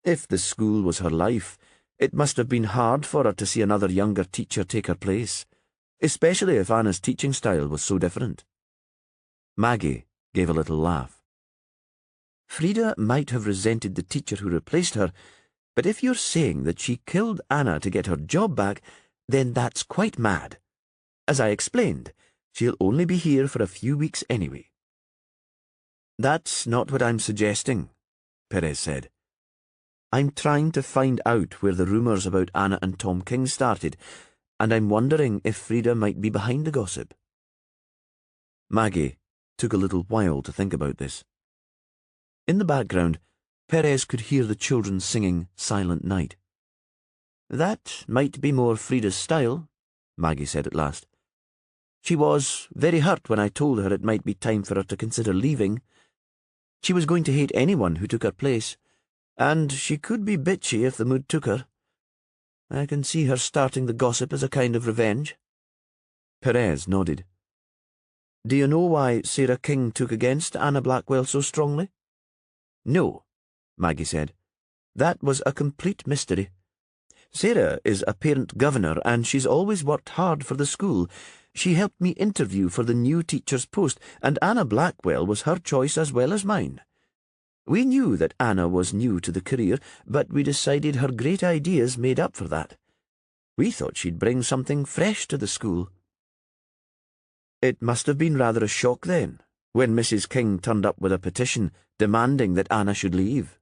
If the school was her life, it must have been hard for her to see another younger teacher take her place, especially if Anna's teaching style was so different. Maggie gave a little laugh. Frida might have resented the teacher who replaced her, but if you're saying that she killed Anna to get her job back, then that's quite mad. As I explained, she'll only be here for a few weeks anyway. That's not what I'm suggesting, Perez said. I'm trying to find out where the rumours about Anna and Tom King started, and I'm wondering if Frida might be behind the gossip. Maggie took a little while to think about this. In the background, Perez could hear the children singing Silent Night. That might be more Frida's style, Maggie said at last. She was very hurt when I told her it might be time for her to consider leaving. She was going to hate anyone who took her place, And she could be bitchy if the mood took her. I can see her starting the gossip as a kind of revenge." Perez nodded. "Do you know why Sarah King took against Anna Blackwell so strongly?" "No," Maggie said. "That was a complete mystery. Sarah is a parent governor, and she's always worked hard for the school. She helped me interview for the new teacher's post, and Anna Blackwell was her choice as well as mine. We knew that Anna was new to the career, but we decided her great ideas made up for that. We thought she'd bring something fresh to the school." "It must have been rather a shock then, when Mrs. King turned up with a petition demanding that Anna should leave."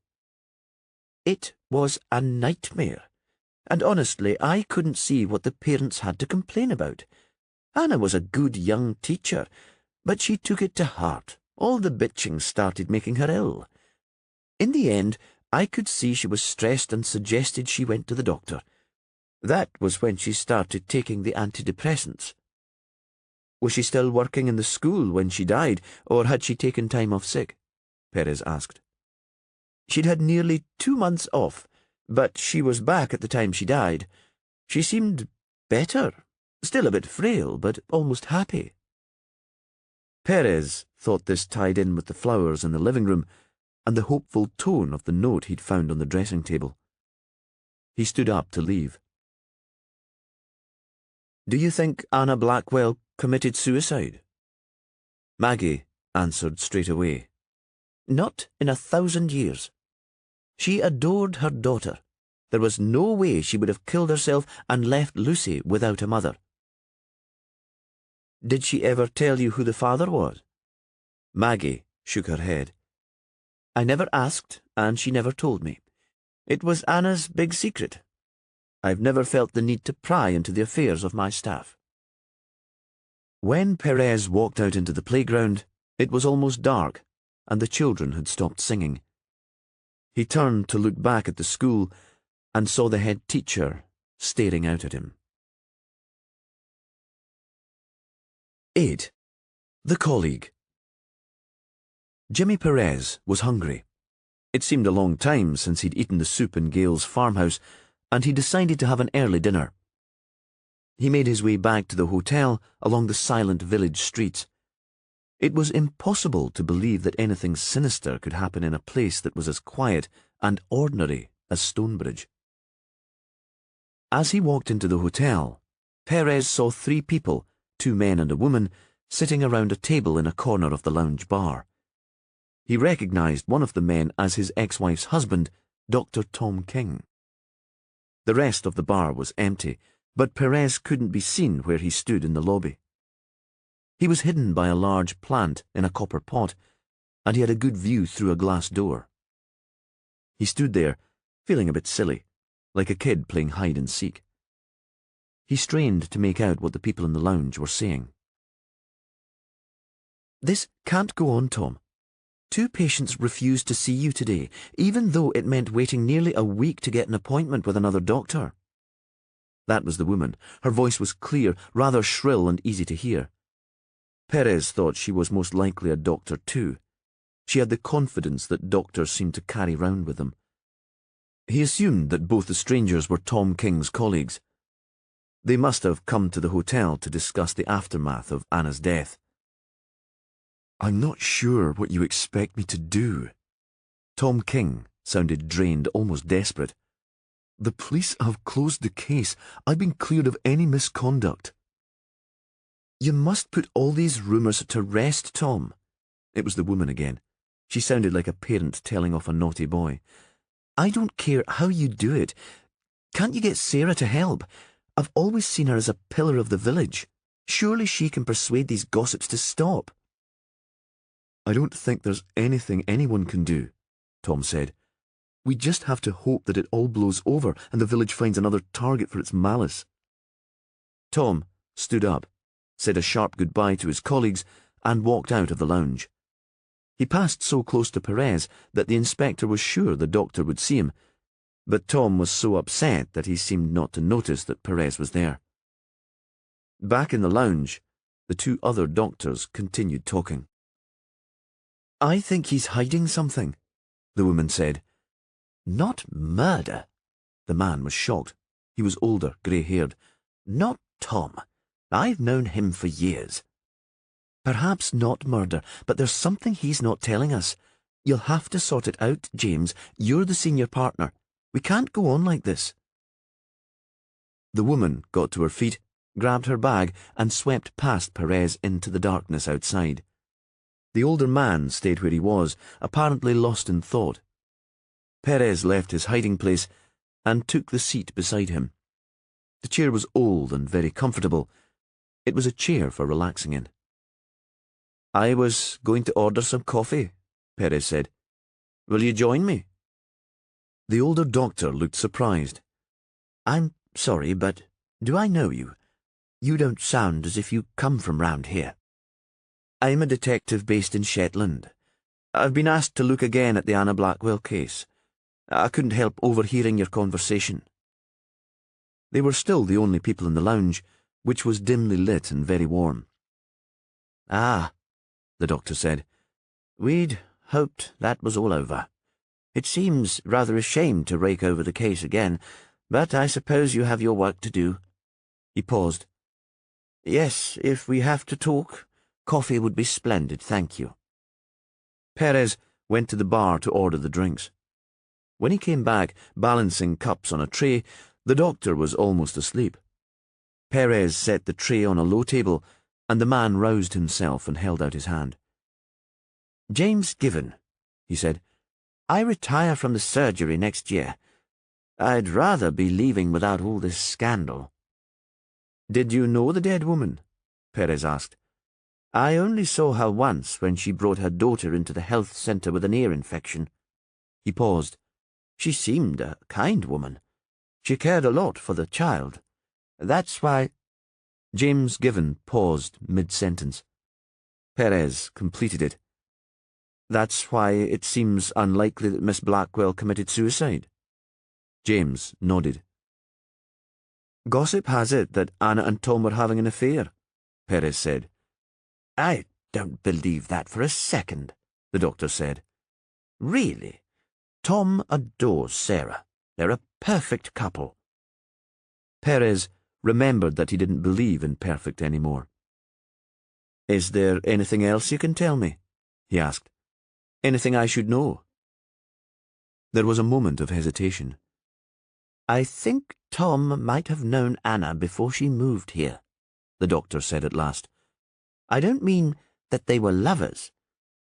"It was a nightmare. And honestly, I couldn't see what the parents had to complain about. Anna was a good young teacher, but she took it to heart. All the bitching started making her ill. In the end, I could see she was stressed and suggested she went to the doctor. That was when she started taking the antidepressants." "Was she still working in the school when she died, or had she taken time off sick?" Perez asked. "She'd had nearly 2 months off, but she was back at the time she died. She seemed better, still a bit frail, but almost happy." Perez thought this tied in with the flowers in the living room and the hopeful tone of the note he'd found on the dressing table. He stood up to leave. "Do you think Anna Blackwell committed suicide?" Maggie answered straight away. "Not in 1,000 years. She adored her daughter. There was no way she would have killed herself and left Lucy without a mother." "Did she ever tell you who the father was?" Maggie shook her head. "I never asked, and she never told me. It was Anna's big secret. I've never felt the need to pry into the affairs of my staff." When Perez walked out into the playground, it was almost dark, and the children had stopped singing. He turned to look back at the school and saw the head teacher staring out at him. 8. The Colleague. Jimmy Perez was hungry. It seemed a long time since he'd eaten the soup in Gale's farmhouse, and he decided to have an early dinner. He made his way back to the hotel along the silent village streets. It was impossible to believe that anything sinister could happen in a place that was as quiet and ordinary as Stonebridge. As he walked into the hotel, Perez saw 3 people, 2 men and a woman, sitting around a table in a corner of the lounge bar. He recognized one of the men as his ex-wife's husband, Dr. Tom King. The rest of the bar was empty, but Perez couldn't be seen where he stood in the lobby. He was hidden by a large plant in a copper pot, and he had a good view through a glass door. He stood there, feeling a bit silly, like a kid playing hide-and-seek. He strained to make out what the people in the lounge were saying. "This can't go on, Tom. 2 patients refused to see you today, even though it meant waiting nearly a week to get an appointment with another doctor." That was the woman. Her voice was clear, rather shrill and easy to hear. Perez thought she was most likely a doctor too. She had the confidence that doctors seemed to carry round with them. He assumed that both the strangers were Tom King's colleagues. They must have come to the hotel to discuss the aftermath of Anna's death. "I'm not sure what you expect me to do." Tom King sounded drained, almost desperate. "The police have closed the case. I've been cleared of any misconduct." "You must put all these rumours to rest, Tom." It was the woman again. She sounded like a parent telling off a naughty boy. "I don't care how you do it. Can't you get Sarah to help? I've always seen her as a pillar of the village. Surely she can persuade these gossips to stop." "I don't think there's anything anyone can do," Tom said. "We just have to hope that it all blows over and the village finds another target for its malice." Tom stood up, said a sharp goodbye to his colleagues, and walked out of the lounge. He passed so close to Perez that the inspector was sure the doctor would see him, but Tom was so upset that he seemed not to notice that Perez was there. Back in the lounge, the 2 other doctors continued talking. "I think he's hiding something," the woman said. Not murder? The man was shocked. He was older, grey-haired. Not Tom. I've known him for years. Perhaps not murder, but there's something he's not telling us. You'll have to sort it out, James. You're the senior partner. We can't go on like this. The woman got to her feet, grabbed her bag, and swept past Perez into the darkness outside. The older man stayed where he was, apparently lost in thought. Perez left his hiding place and took the seat beside him. The chair was old and very comfortable. It was a chair for relaxing in. I was going to order some coffee, Perez said. Will you join me? The older doctor looked surprised. I'm sorry, but do I know you? You don't sound as if you come from round here. I'm a detective based in Shetland. I've been asked to look again at the Anna Blackwell case. I couldn't help overhearing your conversation. They were still the only people in the lounge, which was dimly lit and very warm. Ah, the doctor said. We'd hoped that was all over. It seems rather a shame to rake over the case again, but I suppose you have your work to do. He paused. Yes, if we have to talk, coffee would be splendid, thank you. Perez went to the bar to order the drinks. When he came back, balancing cups on a tray, the doctor was almost asleep. Perez set the tray on a low table, and the man roused himself and held out his hand. James Given, he said, I retire from the surgery next year. I'd rather be leaving without all this scandal. Did you know the dead woman? Perez asked. I only saw her once when she brought her daughter into the health centre with an ear infection. He paused. She seemed a kind woman. She cared a lot for the child. That's why... James Given paused mid-sentence. Perez completed it. That's why it seems unlikely that Miss Blackwell committed suicide. James nodded. Gossip has it that Anna and Tom were having an affair, Perez said. I don't believe that for a second, the doctor said. Really? Tom adores Sarah. They're a perfect couple. Perez remembered that he didn't believe in perfect anymore. Is there anything else you can tell me? He asked. Anything I should know? There was a moment of hesitation. I think Tom might have known Anna before she moved here, the doctor said at last. I don't mean that they were lovers.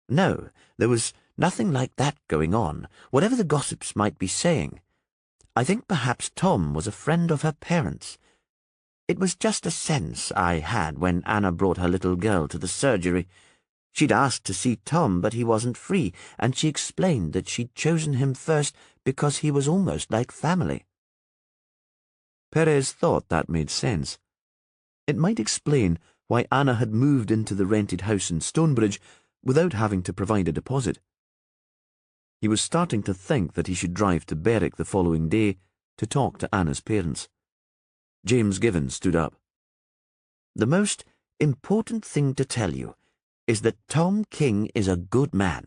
No, there was nothing like that going on, whatever the gossips might be saying. I think perhaps Tom was a friend of her parents. It was just a sense I had when Anna brought her little girl to the surgery. She'd asked to see Tom, but he wasn't free, and she explained that she'd chosen him first because he was almost like family. Perez thought that made sense. It might explain why Anna had moved into the rented house in Stonebridge without having to provide a deposit. He was starting to think that he should drive to Berwick the following day to talk to Anna's parents. James Given stood up. The most important thing to tell you is that Tom King is a good man.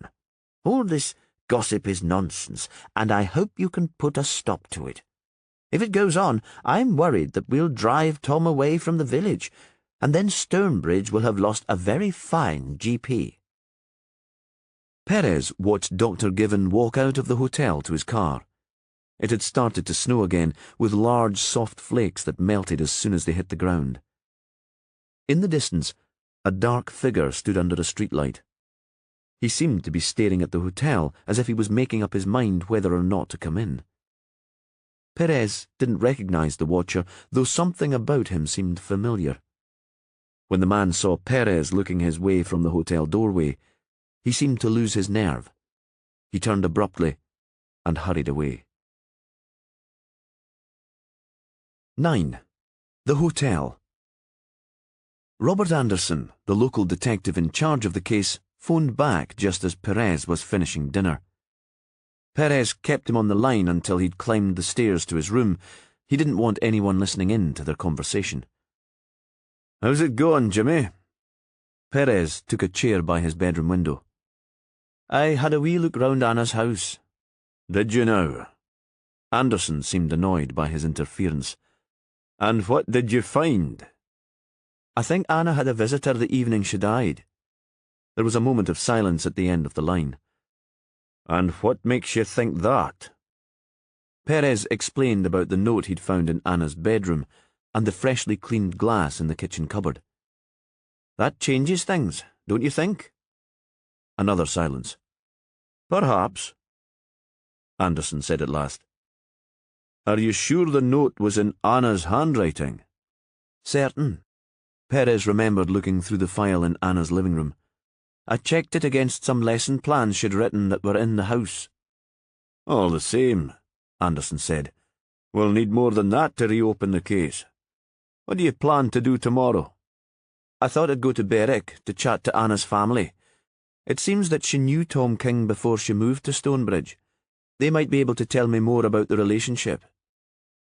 All this gossip is nonsense, and I hope you can put a stop to it. If it goes on, I'm worried that we'll drive Tom away from the village, and then Stonebridge will have lost a very fine GP. Perez watched Dr. Given walk out of the hotel to his car. It had started to snow again, with large soft flakes that melted as soon as they hit the ground. In the distance, a dark figure stood under a streetlight. He seemed to be staring at the hotel as if he was making up his mind whether or not to come in. Perez didn't recognize the watcher, though something about him seemed familiar. When the man saw Perez looking his way from the hotel doorway, he seemed to lose his nerve. He turned abruptly and hurried away. 9. The Hotel. Robert Anderson, the local detective in charge of the case, phoned back just as Perez was finishing dinner. Perez kept him on the line until he'd climbed the stairs to his room. He didn't want anyone listening in to their conversation. How's it going, Jimmy? Perez took a chair by his bedroom window. I had a wee look round Anna's house. Did you now? Anderson seemed annoyed by his interference. "And what did you find?" "I think Anna had a visitor the evening she died." There was a moment of silence at the end of the line. "And what makes you think that?" Perez explained about the note he'd found in Anna's bedroom and the freshly cleaned glass in the kitchen cupboard. "That changes things, don't you think?" Another silence. "Perhaps," Anderson said at last. "Are you sure the note was in Anna's handwriting?" "Certain." Perez remembered looking through the file in Anna's living room. "I checked it against some lesson plans she'd written that were in the house." "All the same," Anderson said, "we'll need more than that to reopen the case. What do you plan to do tomorrow?" "I thought I'd go to Berwick to chat to Anna's family. It seems that she knew Tom King before she moved to Stonebridge. They might be able to tell me more about the relationship."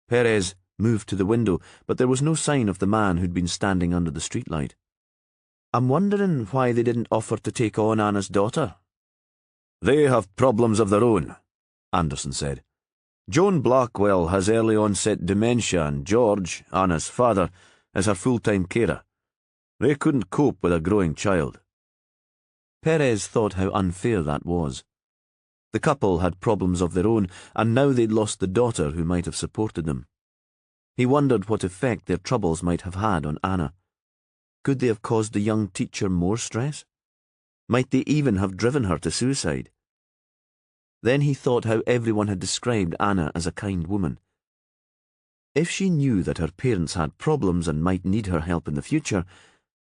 Perez moved to the window, but there was no sign of the man who'd been standing under the streetlight. "I'm wondering why they didn't offer to take on Anna's daughter." "They have problems of their own," Anderson said. "Joan Blackwell has early onset dementia and George, Anna's father, is her full-time carer. They couldn't cope with a growing child." Perez thought how unfair that was. The couple had problems of their own, and now they'd lost the daughter who might have supported them. He wondered what effect their troubles might have had on Anna. Could they have caused the young teacher more stress? Might they even have driven her to suicide? Then he thought how everyone had described Anna as a kind woman. If she knew that her parents had problems and might need her help in the future,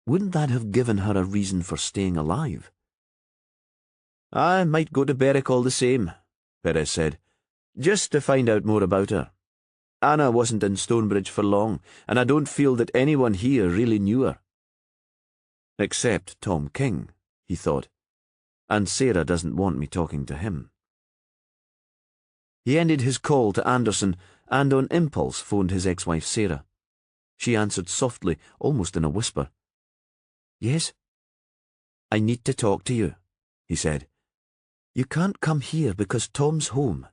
wouldn't that have given her a reason for staying alive? "I might go to Berwick all the same," Perez said, "just to find out more about her. Anna wasn't in Stonebridge for long, and I don't feel that anyone here really knew her." Except Tom King, he thought, and Sarah doesn't want me talking to him. He ended his call to Anderson and on impulse phoned his ex-wife Sarah. She answered softly, almost in a whisper. "Yes?" "I need to talk to you," he said. "You can't come here because Tom's home."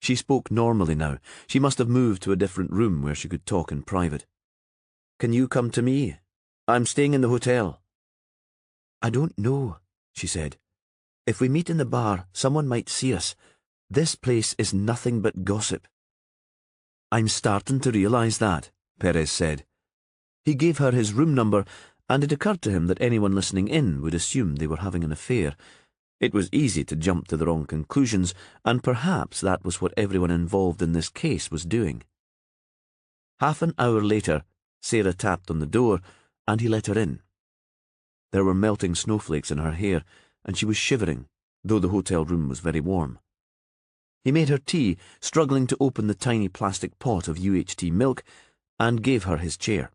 She spoke normally now. She must have moved to a different room where she could talk in private. "Can you come to me? I'm staying in the hotel." "I don't know," she said. "If we meet in the bar, someone might see us. This place is nothing but gossip." "I'm starting to realize that," Perez said. He gave her his room number, and it occurred to him that anyone listening in would assume they were having an affair. It was easy to jump to the wrong conclusions, and perhaps that was what everyone involved in this case was doing. Half an hour later, Sarah tapped on the door, and he let her in. There were melting snowflakes in her hair, and she was shivering, though the hotel room was very warm. He made her tea, struggling to open the tiny plastic pot of UHT milk, and gave her his chair.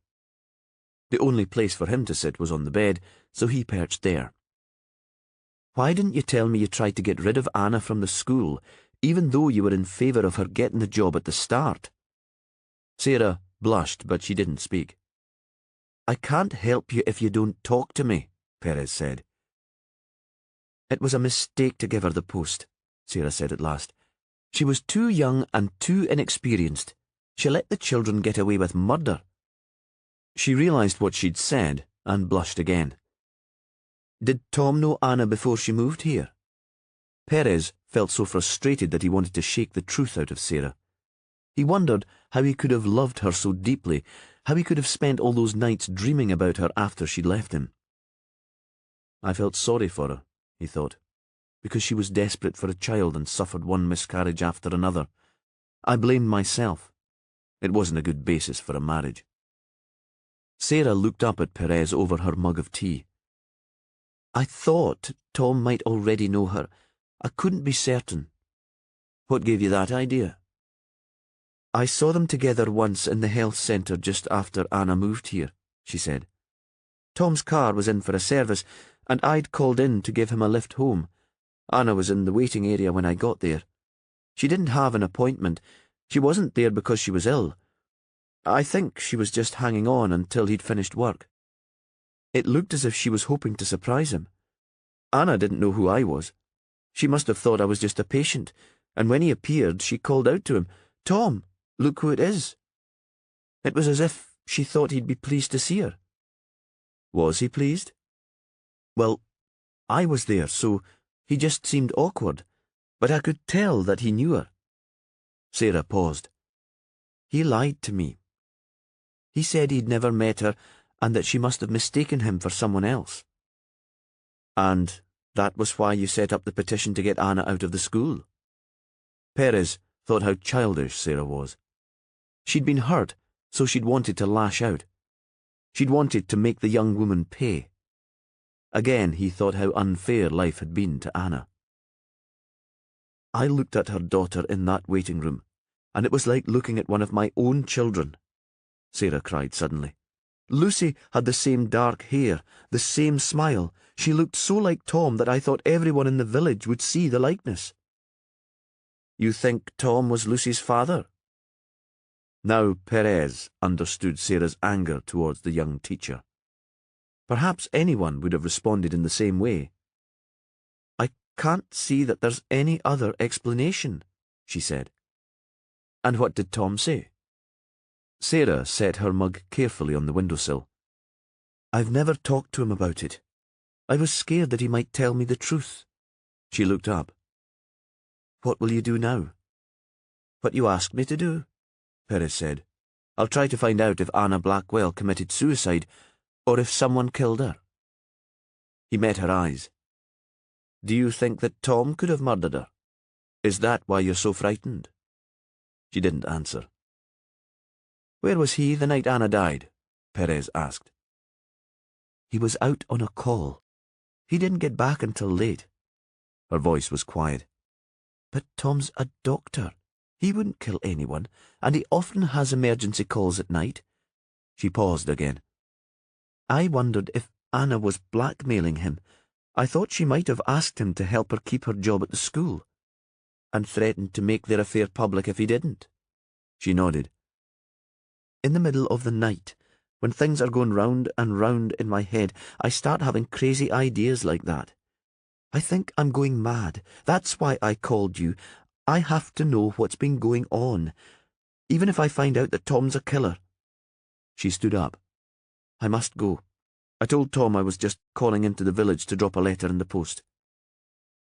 The only place for him to sit was on the bed, so he perched there. "Why didn't you tell me you tried to get rid of Anna from the school, even though you were in favour of her getting the job at the start?" Sarah blushed, but she didn't speak. "I can't help you if you don't talk to me," Perez said. "It was a mistake to give her the post," Sarah said at last. "She was too young and too inexperienced. She let the children get away with murder." She realised what she'd said and blushed again. "Did Tom know Anna before she moved here?" Perez felt so frustrated that he wanted to shake the truth out of Sarah. He wondered how he could have loved her so deeply, how he could have spent all those nights dreaming about her after she'd left him. I felt sorry for her, he thought, because she was desperate for a child and suffered one miscarriage after another. I blamed myself. It wasn't a good basis for a marriage. Sarah looked up at Perez over her mug of tea. "I thought Tom might already know her. I couldn't be certain." "What gave you that idea?" "I saw them together once in the health centre just after Anna moved here," she said. "Tom's car was in for a service, and I'd called in to give him a lift home. Anna was in the waiting area when I got there. She didn't have an appointment. She wasn't there because she was ill. I think she was just hanging on until he'd finished work. It looked as if she was hoping to surprise him. Anna didn't know who I was. She must have thought I was just a patient, and when he appeared she called out to him, "Tom, look who it is." It was as if she thought he'd be pleased to see her. Was he pleased? Well, I was there, so he just seemed awkward, but I could tell that he knew her. Sarah paused. He lied to me. He said he'd never met her and that she must have mistaken him for someone else. And that was why you set up the petition to get Anna out of the school? Perez thought how childish Sarah was. She'd been hurt, so she'd wanted to lash out. She'd wanted to make the young woman pay. Again he thought how unfair life had been to Anna. I looked at her daughter in that waiting room, and it was like looking at one of my own children, Sarah cried suddenly. Lucy had the same dark hair, the same smile. She looked so like Tom that I thought everyone in the village would see the likeness. You think Tom was Lucy's father? Now Perez understood Sarah's anger towards the young teacher. Perhaps anyone would have responded in the same way. I can't see that there's any other explanation, she said. And what did Tom say? Sarah set her mug carefully on the windowsill. I've never talked to him about it. I was scared that he might tell me the truth. She looked up. What will you do now? What you asked me to do, Perez said. I'll try to find out if Anna Blackwell committed suicide or if someone killed her. He met her eyes. Do you think that Tom could have murdered her? Is that why you're so frightened? She didn't answer. Where was he the night Anna died? Perez asked. He was out on a call. He didn't get back until late. Her voice was quiet. But Tom's a doctor. He wouldn't kill anyone, and he often has emergency calls at night. She paused again. I wondered if Anna was blackmailing him. I thought she might have asked him to help her keep her job at the school, and threatened to make their affair public if he didn't. She nodded. In the middle of the night, when things are going round and round in my head, I start having crazy ideas like that. I think I'm going mad. That's why I called you. I have to know what's been going on, even if I find out that Tom's a killer. She stood up. I must go. I told Tom I was just calling into the village to drop a letter in the post.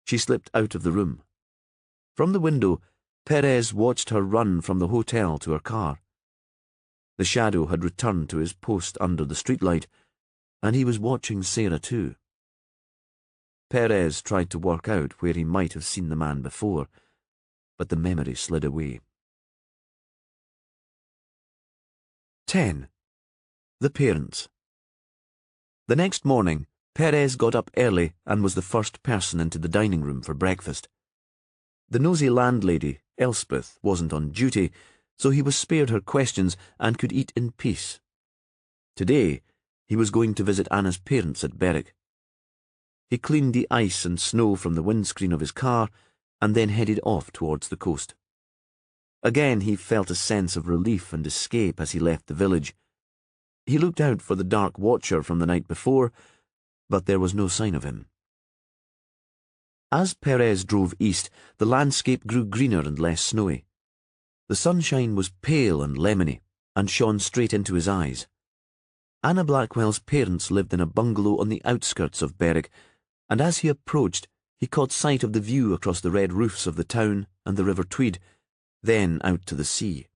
She slipped out of the room. From the window, Perez watched her run from the hotel to her car. The shadow had returned to his post under the streetlight, and he was watching Sarah too. Perez tried to work out where he might have seen the man before, but the memory slid away. 10. The Parents. The next morning, Perez got up early and was the first person into the dining room for breakfast. The nosy landlady, Elspeth, wasn't on duty, so he was spared her questions and could eat in peace. Today, he was going to visit Anna's parents at Berwick. He cleaned the ice and snow from the windscreen of his car and then headed off towards the coast. Again he felt a sense of relief and escape as he left the village. He looked out for the dark watcher from the night before, but there was no sign of him. As Perez drove east, the landscape grew greener and less snowy. The sunshine was pale and lemony, and shone straight into his eyes. Anna Blackwell's parents lived in a bungalow on the outskirts of Berwick, and as he approached, he caught sight of the view across the red roofs of the town and the River Tweed, then out to the sea.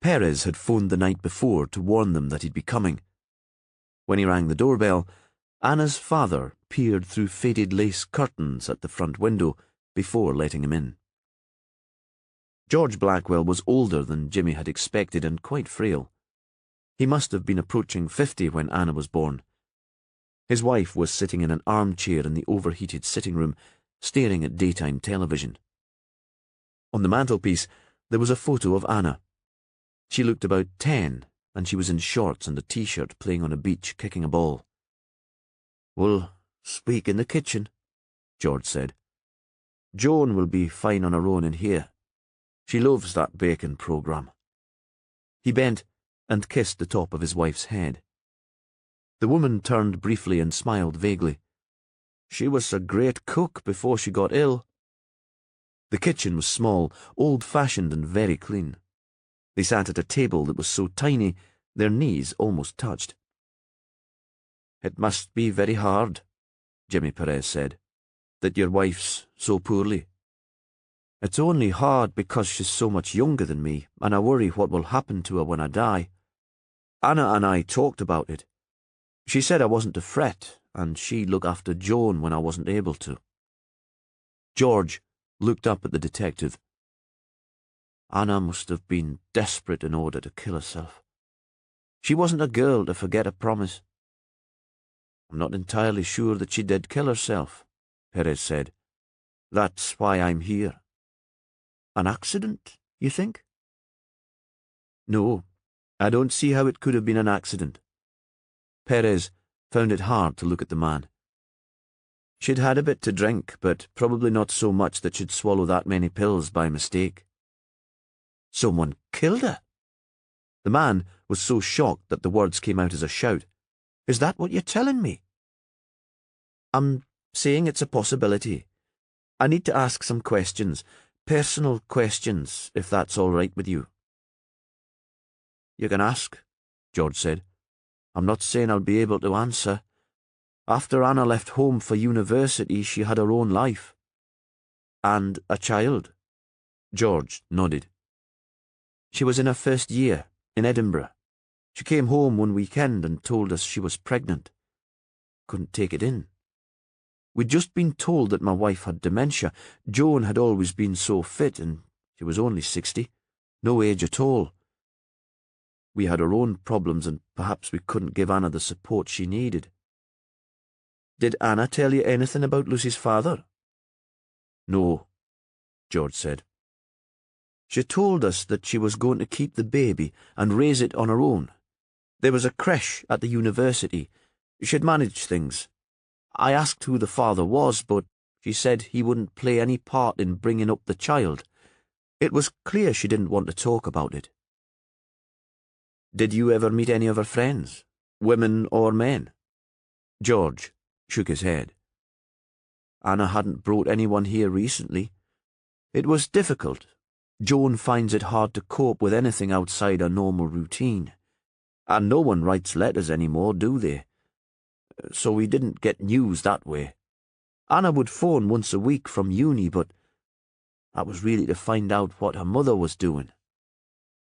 Perez had phoned the night before to warn them that he'd be coming. When he rang the doorbell, Anna's father peered through faded lace curtains at the front window before letting him in. George Blackwell was older than Jimmy had expected and quite frail. He must have been approaching 50 when Anna was born. His wife was sitting in an armchair in the overheated sitting room, staring at daytime television. On the mantelpiece, there was a photo of Anna. She looked about 10, and she was in shorts and a t-shirt playing on a beach kicking a ball. "We'll speak in the kitchen," George said. "Joan will be fine on her own in here. She loves that bacon programme." He bent and kissed the top of his wife's head. The woman turned briefly and smiled vaguely. "She was a great cook before she got ill." The kitchen was small, old-fashioned and very clean. They sat at a table that was so tiny their knees almost touched. "It must be very hard," Jimmy Perez said, "that your wife's so poorly." "It's only hard because she's so much younger than me, and I worry what will happen to her when I die. Anna and I talked about it. She said I wasn't to fret, and she'd look after Joan when I wasn't able to." George looked up at the detective. "Anna must have been desperate in order to kill herself. She wasn't a girl to forget a promise." "I'm not entirely sure that she did kill herself," Perez said. "That's why I'm here." "An accident, you think?" "No, I don't see how it could have been an accident." Perez found it hard to look at the man. "She'd had a bit to drink, but probably not so much that she'd swallow that many pills by mistake." "Someone killed her?" The man was so shocked that the words came out as a shout. "Is that what you're telling me?" "I'm saying it's a possibility. I need to ask some questions, personal questions, if that's all right with you." "You can ask," George said. "I'm not saying I'll be able to answer. After Anna left home for university, she had her own life." "And a child?" George nodded. "She was in her first year, in Edinburgh. She came home one weekend and told us she was pregnant. Couldn't take it in. We'd just been told that my wife had dementia. Joan had always been so fit, and she was only 60, no age at all. We had our own problems, and perhaps we couldn't give Anna the support she needed." "Did Anna tell you anything about Lucy's father?" "No," George said. "She told us that she was going to keep the baby and raise it on her own. There was a creche at the university. She'd managed things. I asked who the father was, but she said he wouldn't play any part in bringing up the child. It was clear she didn't want to talk about it." "Did you ever meet any of her friends, women or men?" George shook his head. "Anna hadn't brought anyone here recently. It was difficult. Joan finds it hard to cope with anything outside her normal routine. And no one writes letters anymore, do they? So we didn't get news that way. Anna would phone once a week from uni, but that was really to find out what her mother was doing.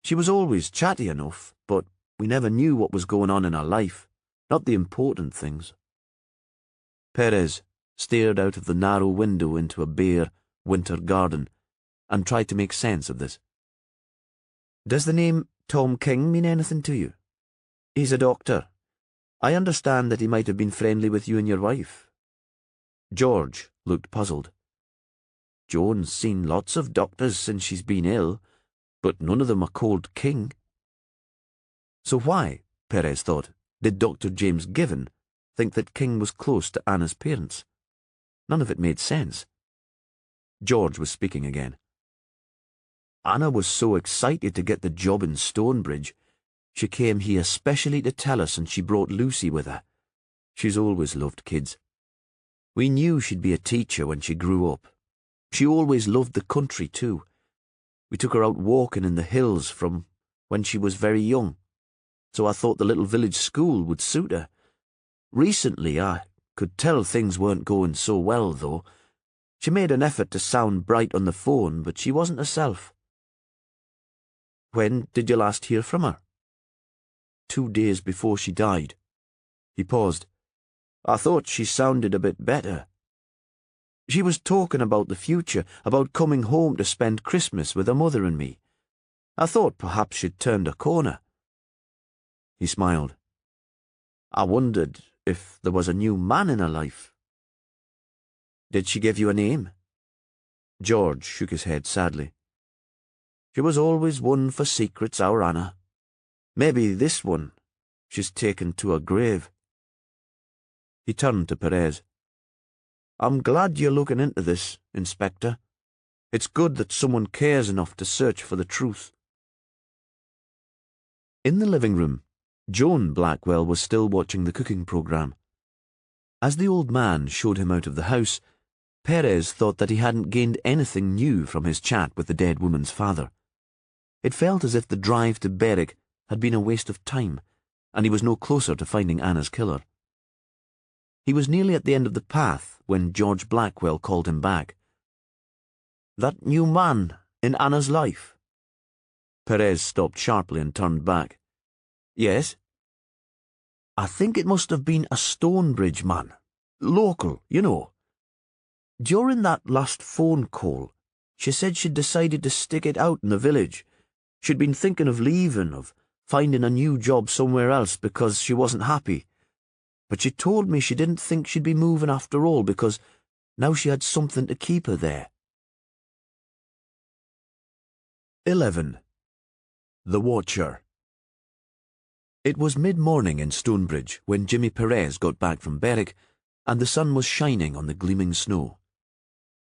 She was always chatty enough, but we never knew what was going on in her life, not the important things." Perez stared out of the narrow window into a bare winter garden and tried to make sense of this. "Does the name Tom King mean anything to you? He's a doctor. I understand that he might have been friendly with you and your wife." George looked puzzled. "Joan's seen lots of doctors since she's been ill, but none of them are called King." So why, Perez thought, did Dr. James Given think that King was close to Anna's parents? None of it made sense. George was speaking again. "Anna was so excited to get the job in Stonebridge. She came here specially to tell us, and she brought Lucy with her. She's always loved kids. We knew she'd be a teacher when she grew up. She always loved the country too. We took her out walking in the hills from when she was very young, so I thought the little village school would suit her. Recently, I could tell things weren't going so well, though. She made an effort to sound bright on the phone, but she wasn't herself." "When did you last hear from her?" 2 days before she died." He paused. "I thought she sounded a bit better. She was talking about the future, about coming home to spend Christmas with her mother and me. I thought perhaps she'd turned a corner." He smiled. "I wondered if there was a new man in her life." "Did she give you a name?" George shook his head sadly. "She was always one for secrets, our Anna. Maybe this one she's taken to her grave." He turned to Perez. "I'm glad you're looking into this, Inspector. It's good that someone cares enough to search for the truth." In the living room, Joan Blackwell was still watching the cooking program. As the old man showed him out of the house, Perez thought that he hadn't gained anything new from his chat with the dead woman's father. It felt as if the drive to Berwick had been a waste of time, and he was no closer to finding Anna's killer. He was nearly at the end of the path when George Blackwell called him back. "That new man in Anna's life?" Perez stopped sharply and turned back. "Yes." "I think it must have been a Stonebridge man. Local, you know. During that last phone call, she said she'd decided to stick it out in the village. She'd been thinking of leaving, of finding a new job somewhere else because she wasn't happy. But she told me she didn't think she'd be moving after all because now she had something to keep her there." 11. The Watcher. It was mid-morning in Stonebridge when Jimmy Perez got back from Berwick, and the sun was shining on the gleaming snow.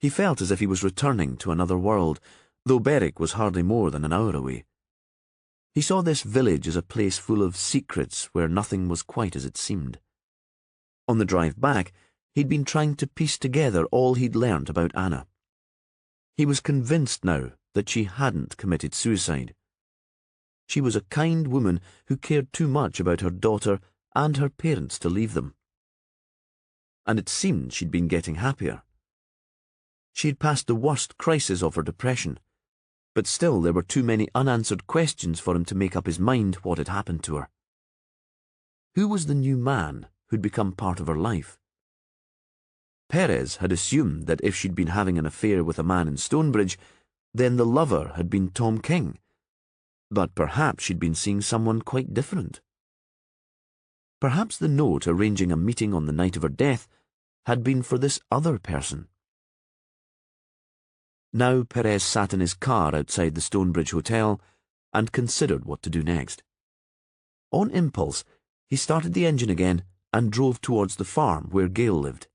He felt as if he was returning to another world, though Berwick was hardly more than an hour away. He saw this village as a place full of secrets where nothing was quite as it seemed. On the drive back, he'd been trying to piece together all he'd learnt about Anna. He was convinced now that she hadn't committed suicide. She was a kind woman who cared too much about her daughter and her parents to leave them. And it seemed she'd been getting happier. She had passed the worst crisis of her depression, but still there were too many unanswered questions for him to make up his mind what had happened to her. Who was the new man who'd become part of her life? Perez had assumed that if she'd been having an affair with a man in Stonebridge, then the lover had been Tom King. But perhaps she'd been seeing someone quite different. Perhaps the note arranging a meeting on the night of her death had been for this other person. Now Perez sat in his car outside the Stonebridge Hotel and considered what to do next. On impulse, he started the engine again and drove towards the farm where Gail lived.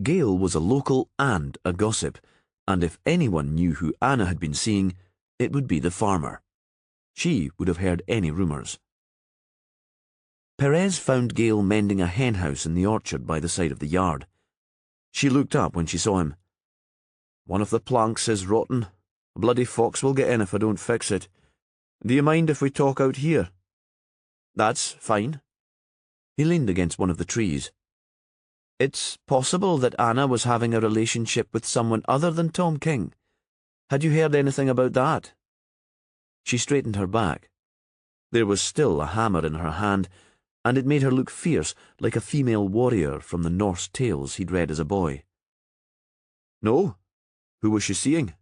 Gail was a local and a gossip, and if anyone knew who Anna had been seeing, it would be the farmer. She would have heard any rumours. Perez found Gail mending a henhouse in the orchard by the side of the yard. She looked up when she saw him. "One of the planks is rotten. A bloody fox will get in if I don't fix it. Do you mind if we talk out here?" "That's fine." He leaned against one of the trees. "It's possible that Anna was having a relationship with someone other than Tom King. Had you heard anything about that?" She straightened her back. There was still a hammer in her hand, and it made her look fierce, like a female warrior from the Norse tales he'd read as a boy. "No. Who was she seeing?"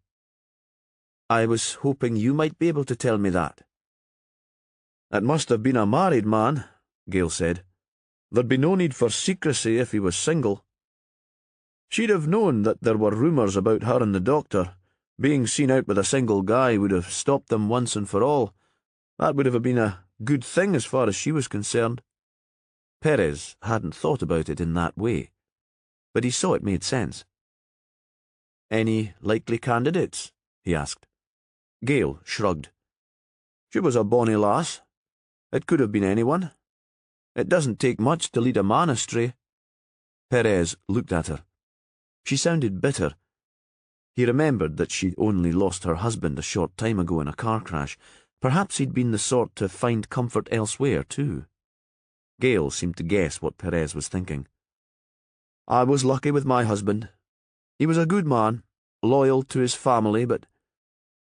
"I was hoping you might be able to tell me that." "It must have been a married man," Gail said. "There'd be no need for secrecy if he was single. She'd have known that there were rumours about her and the doctor. Being seen out with a single guy would have stopped them once and for all. That would have been a good thing as far as she was concerned." Perez hadn't thought about it in that way, but he saw it made sense. "Any likely candidates?" he asked. Gail shrugged. "She was a bonny lass. It could have been anyone. It doesn't take much to lead a man astray." Perez looked at her. She sounded bitter. He remembered that she'd only lost her husband a short time ago in a car crash. Perhaps he'd been the sort to find comfort elsewhere, too. Gail seemed to guess what Perez was thinking. "I was lucky with my husband. He was a good man, loyal to his family, but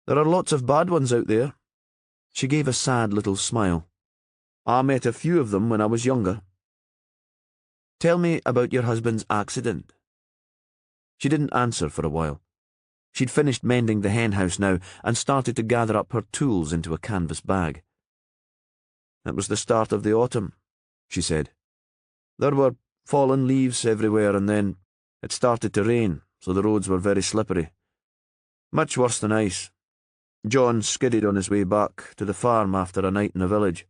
there are lots of bad ones out there." She gave a sad little smile. "I met a few of them when I was younger." "Tell me about your husband's accident." She didn't answer for a while. She'd finished mending the henhouse now and started to gather up her tools into a canvas bag. "It was the start of the autumn," she said. "There were fallen leaves everywhere, and then it started to rain, so the roads were very slippery. Much worse than ice. John skidded on his way back to the farm after a night in the village.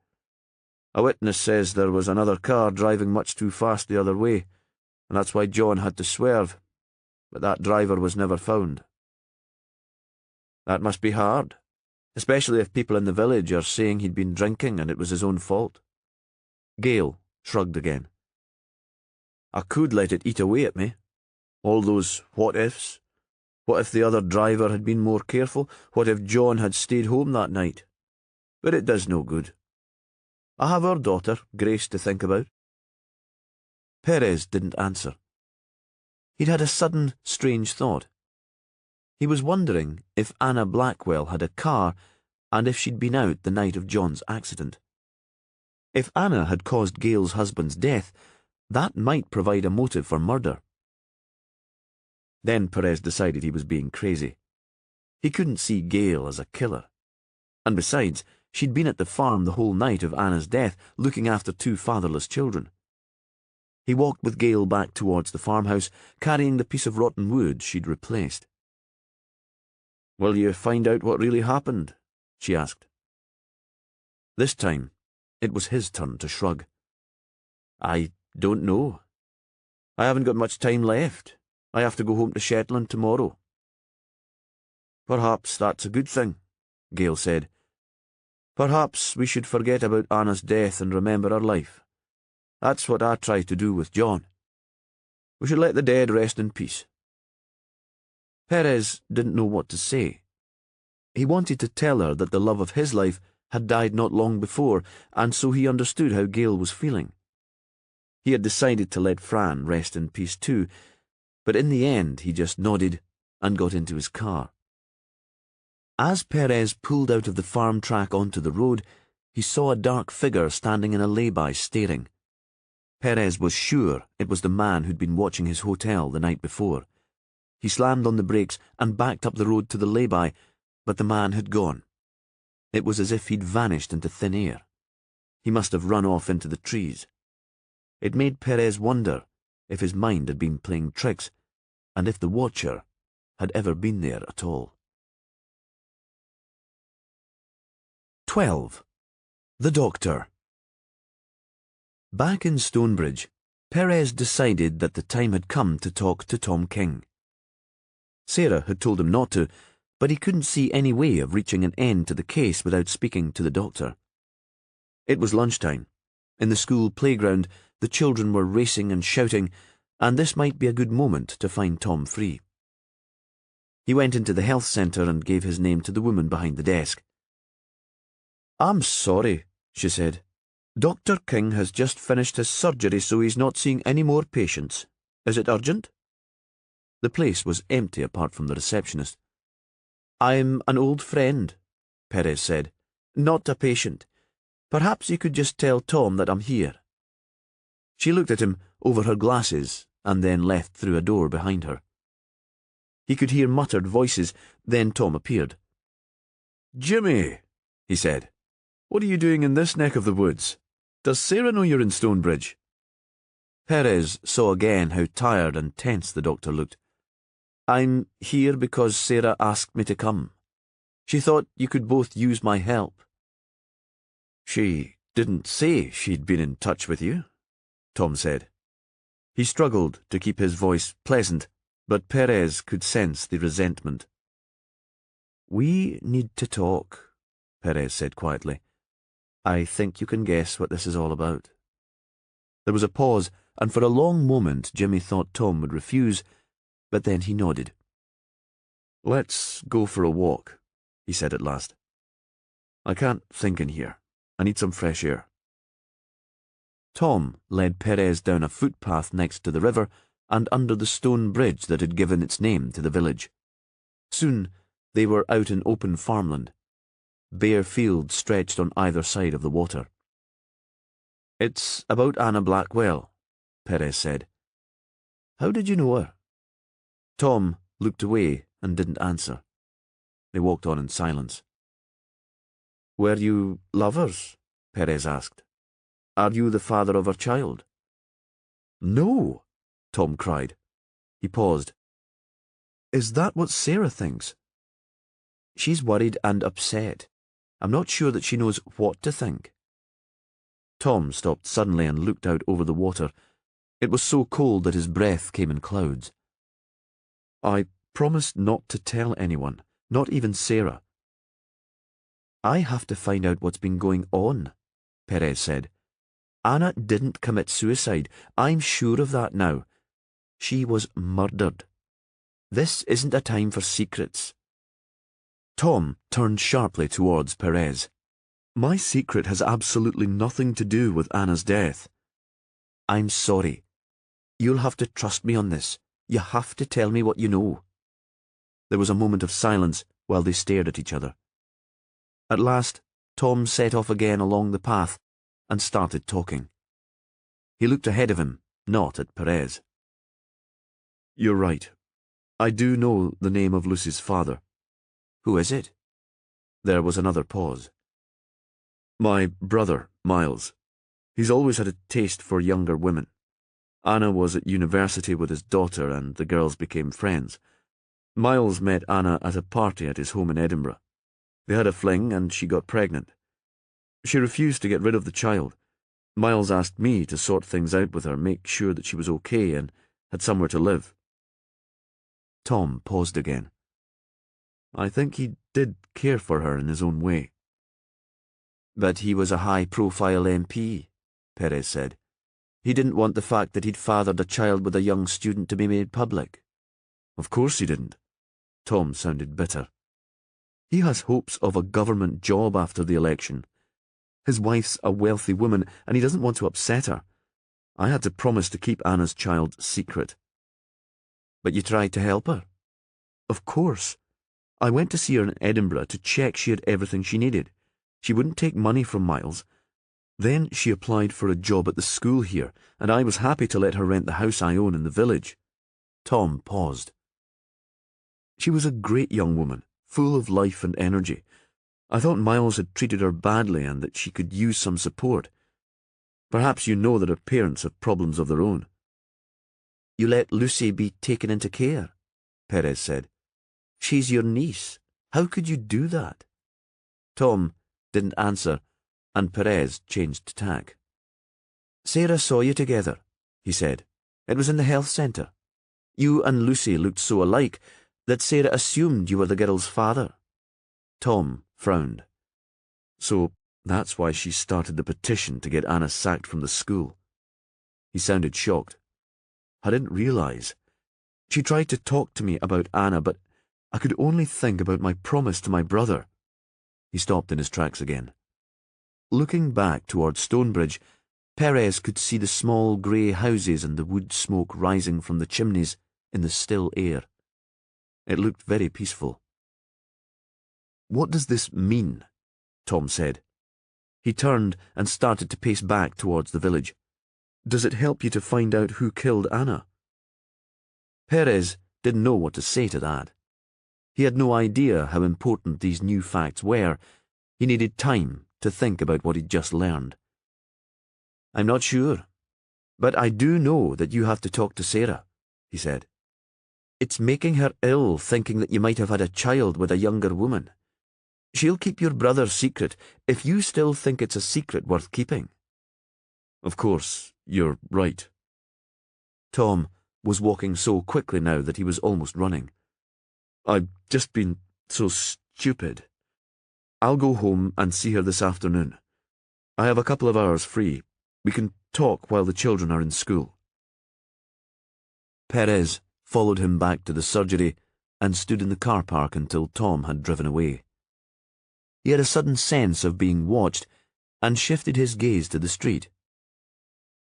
A witness says there was another car driving much too fast the other way, and that's why John had to swerve, but that driver was never found." "That must be hard, especially if people in the village are saying he'd been drinking and it was his own fault." Gail shrugged again. "I could let it eat away at me. All those what-ifs. What if the other driver had been more careful? What if John had stayed home that night? But it does no good. I have our daughter, Grace, to think about. Perez didn't answer. He'd had a sudden, strange thought. He was wondering if Anna Blackwell had a car and if she'd been out the night of John's accident. If Anna had caused Gail's husband's death, that might provide a motive for murder. Then Perez decided he was being crazy. He couldn't see Gail as a killer. And besides, she'd been at the farm the whole night of Anna's death, looking after two fatherless children. He walked with Gail back towards the farmhouse, carrying the piece of rotten wood she'd replaced. "Will you find out what really happened?" she asked. This time, it was his turn to shrug. "I don't know. I haven't got much time left. I have to go home to Shetland tomorrow." "Perhaps that's a good thing," Gail said. "Perhaps we should forget about Anna's death and remember her life. That's what I try to do with John. We should let the dead rest in peace." Perez didn't know what to say. He wanted to tell her that the love of his life had died not long before, and so he understood how Gail was feeling. He had decided to let Fran rest in peace too, but in the end he just nodded and got into his car. As Perez pulled out of the farm track onto the road, he saw a dark figure standing in a lay-by staring. Perez was sure it was the man who'd been watching his hotel the night before. He slammed on the brakes and backed up the road to the lay-by, but the man had gone. It was as if he'd vanished into thin air. He must have run off into the trees. It made Perez wonder if his mind had been playing tricks, and if the watcher had ever been there at all. 12. The Doctor. Back in Stonebridge, Perez decided that the time had come to talk to Tom King. Sarah had told him not to, but he couldn't see any way of reaching an end to the case without speaking to the doctor. It was lunchtime. In the school playground, the children were racing and shouting, and this might be a good moment to find Tom free. He went into the health centre and gave his name to the woman behind the desk. "I'm sorry," she said. "Dr. King has just finished his surgery, so he's not seeing any more patients. Is it urgent?" The place was empty apart from the receptionist. "I'm an old friend," Perez said. "Not a patient. Perhaps you could just tell Tom that I'm here." She looked at him over her glasses and then left through a door behind her. He could hear muttered voices, then Tom appeared. "Jimmy," he said, "what are you doing in this neck of the woods? Does Sarah know you're in Stonebridge?" Perez saw again how tired and tense the doctor looked. "I'm here because Sarah asked me to come. She thought you could both use my help." "She didn't say she'd been in touch with you," Tom said. He struggled to keep his voice pleasant, but Perez could sense the resentment. "We need to talk," Perez said quietly. "I think you can guess what this is all about." There was a pause, and for a long moment Jimmy thought Tom would refuse, but then he nodded. "Let's go for a walk," he said at last. "I can't think in here. I need some fresh air." Tom led Perez down a footpath next to the river and under the stone bridge that had given its name to the village. Soon they were out in open farmland. Bare fields stretched on either side of the water. "It's about Anna Blackwell," Perez said. "How did you know her?" Tom looked away and didn't answer. They walked on in silence. "Were you lovers?" Perez asked. "Are you the father of her child?" "No," Tom cried. He paused. "Is that what Sarah thinks?" "She's worried and upset. I'm not sure that she knows what to think." Tom stopped suddenly and looked out over the water. It was so cold that his breath came in clouds. "I promised not to tell anyone, not even Sarah." "I have to find out what's been going on," Perez said. "Anna didn't commit suicide. I'm sure of that now. She was murdered. This isn't a time for secrets. Tom turned sharply towards Perez. My secret has absolutely nothing to do with Anna's death. I'm sorry. You'll have to trust me on this. You have to tell me what you know. There was a moment of silence while they stared at each other. At last, Tom set off again along the path and started talking. He looked ahead of him, not at Perez. You're right. I do know the name of Lucy's father. Who is it? There was another pause. My brother, Miles. He's always had a taste for younger women. Anna was at university with his daughter and the girls became friends. Miles met Anna at a party at his home in Edinburgh. They had a fling and she got pregnant. She refused to get rid of the child. Miles asked me to sort things out with her, make sure that she was okay and had somewhere to live. Tom paused again. I think he did care for her in his own way. But he was a high-profile MP, Perez said. He didn't want the fact that he'd fathered a child with a young student to be made public. Of course he didn't. Tom sounded bitter. He has hopes of a government job after the election. His wife's a wealthy woman, and he doesn't want to upset her. I had to promise to keep Anna's child secret. But you tried to help her? Of course. I went to see her in Edinburgh to check she had everything she needed. She wouldn't take money from Miles. Then she applied for a job at the school here, and I was happy to let her rent the house I own in the village. Tom paused. She was a great young woman, full of life and energy. I thought Miles had treated her badly and that she could use some support. Perhaps you know that her parents have problems of their own. You let Lucy be taken into care, Perez said. She's your niece. How could you do that? Tom didn't answer, and Perez changed tack. Sarah saw you together, he said. It was in the health centre. You and Lucy looked so alike that Sarah assumed you were the girl's father. Tom frowned. So that's why she started the petition to get Anna sacked from the school. He sounded shocked. I didn't realise. She tried to talk to me about Anna, but I could only think about my promise to my brother. He stopped in his tracks again. Looking back towards Stonebridge, Perez could see the small grey houses and the wood smoke rising from the chimneys in the still air. It looked very peaceful. What does this mean? Tom said. He turned and started to pace back towards the village. Does it help you to find out who killed Anna? Perez didn't know what to say to that. He had no idea how important these new facts were. He needed time to think about what he'd just learned. I'm not sure, but I do know that you have to talk to Sarah, he said. It's making her ill thinking that you might have had a child with a younger woman. She'll keep your brother's secret if you still think it's a secret worth keeping. Of course, you're right. Tom was walking so quickly now that he was almost running. I've just been so stupid. I'll go home and see her this afternoon. I have a couple of hours free. We can talk while the children are in school. Perez followed him back to the surgery and stood in the car park until Tom had driven away. He had a sudden sense of being watched and shifted his gaze to the street.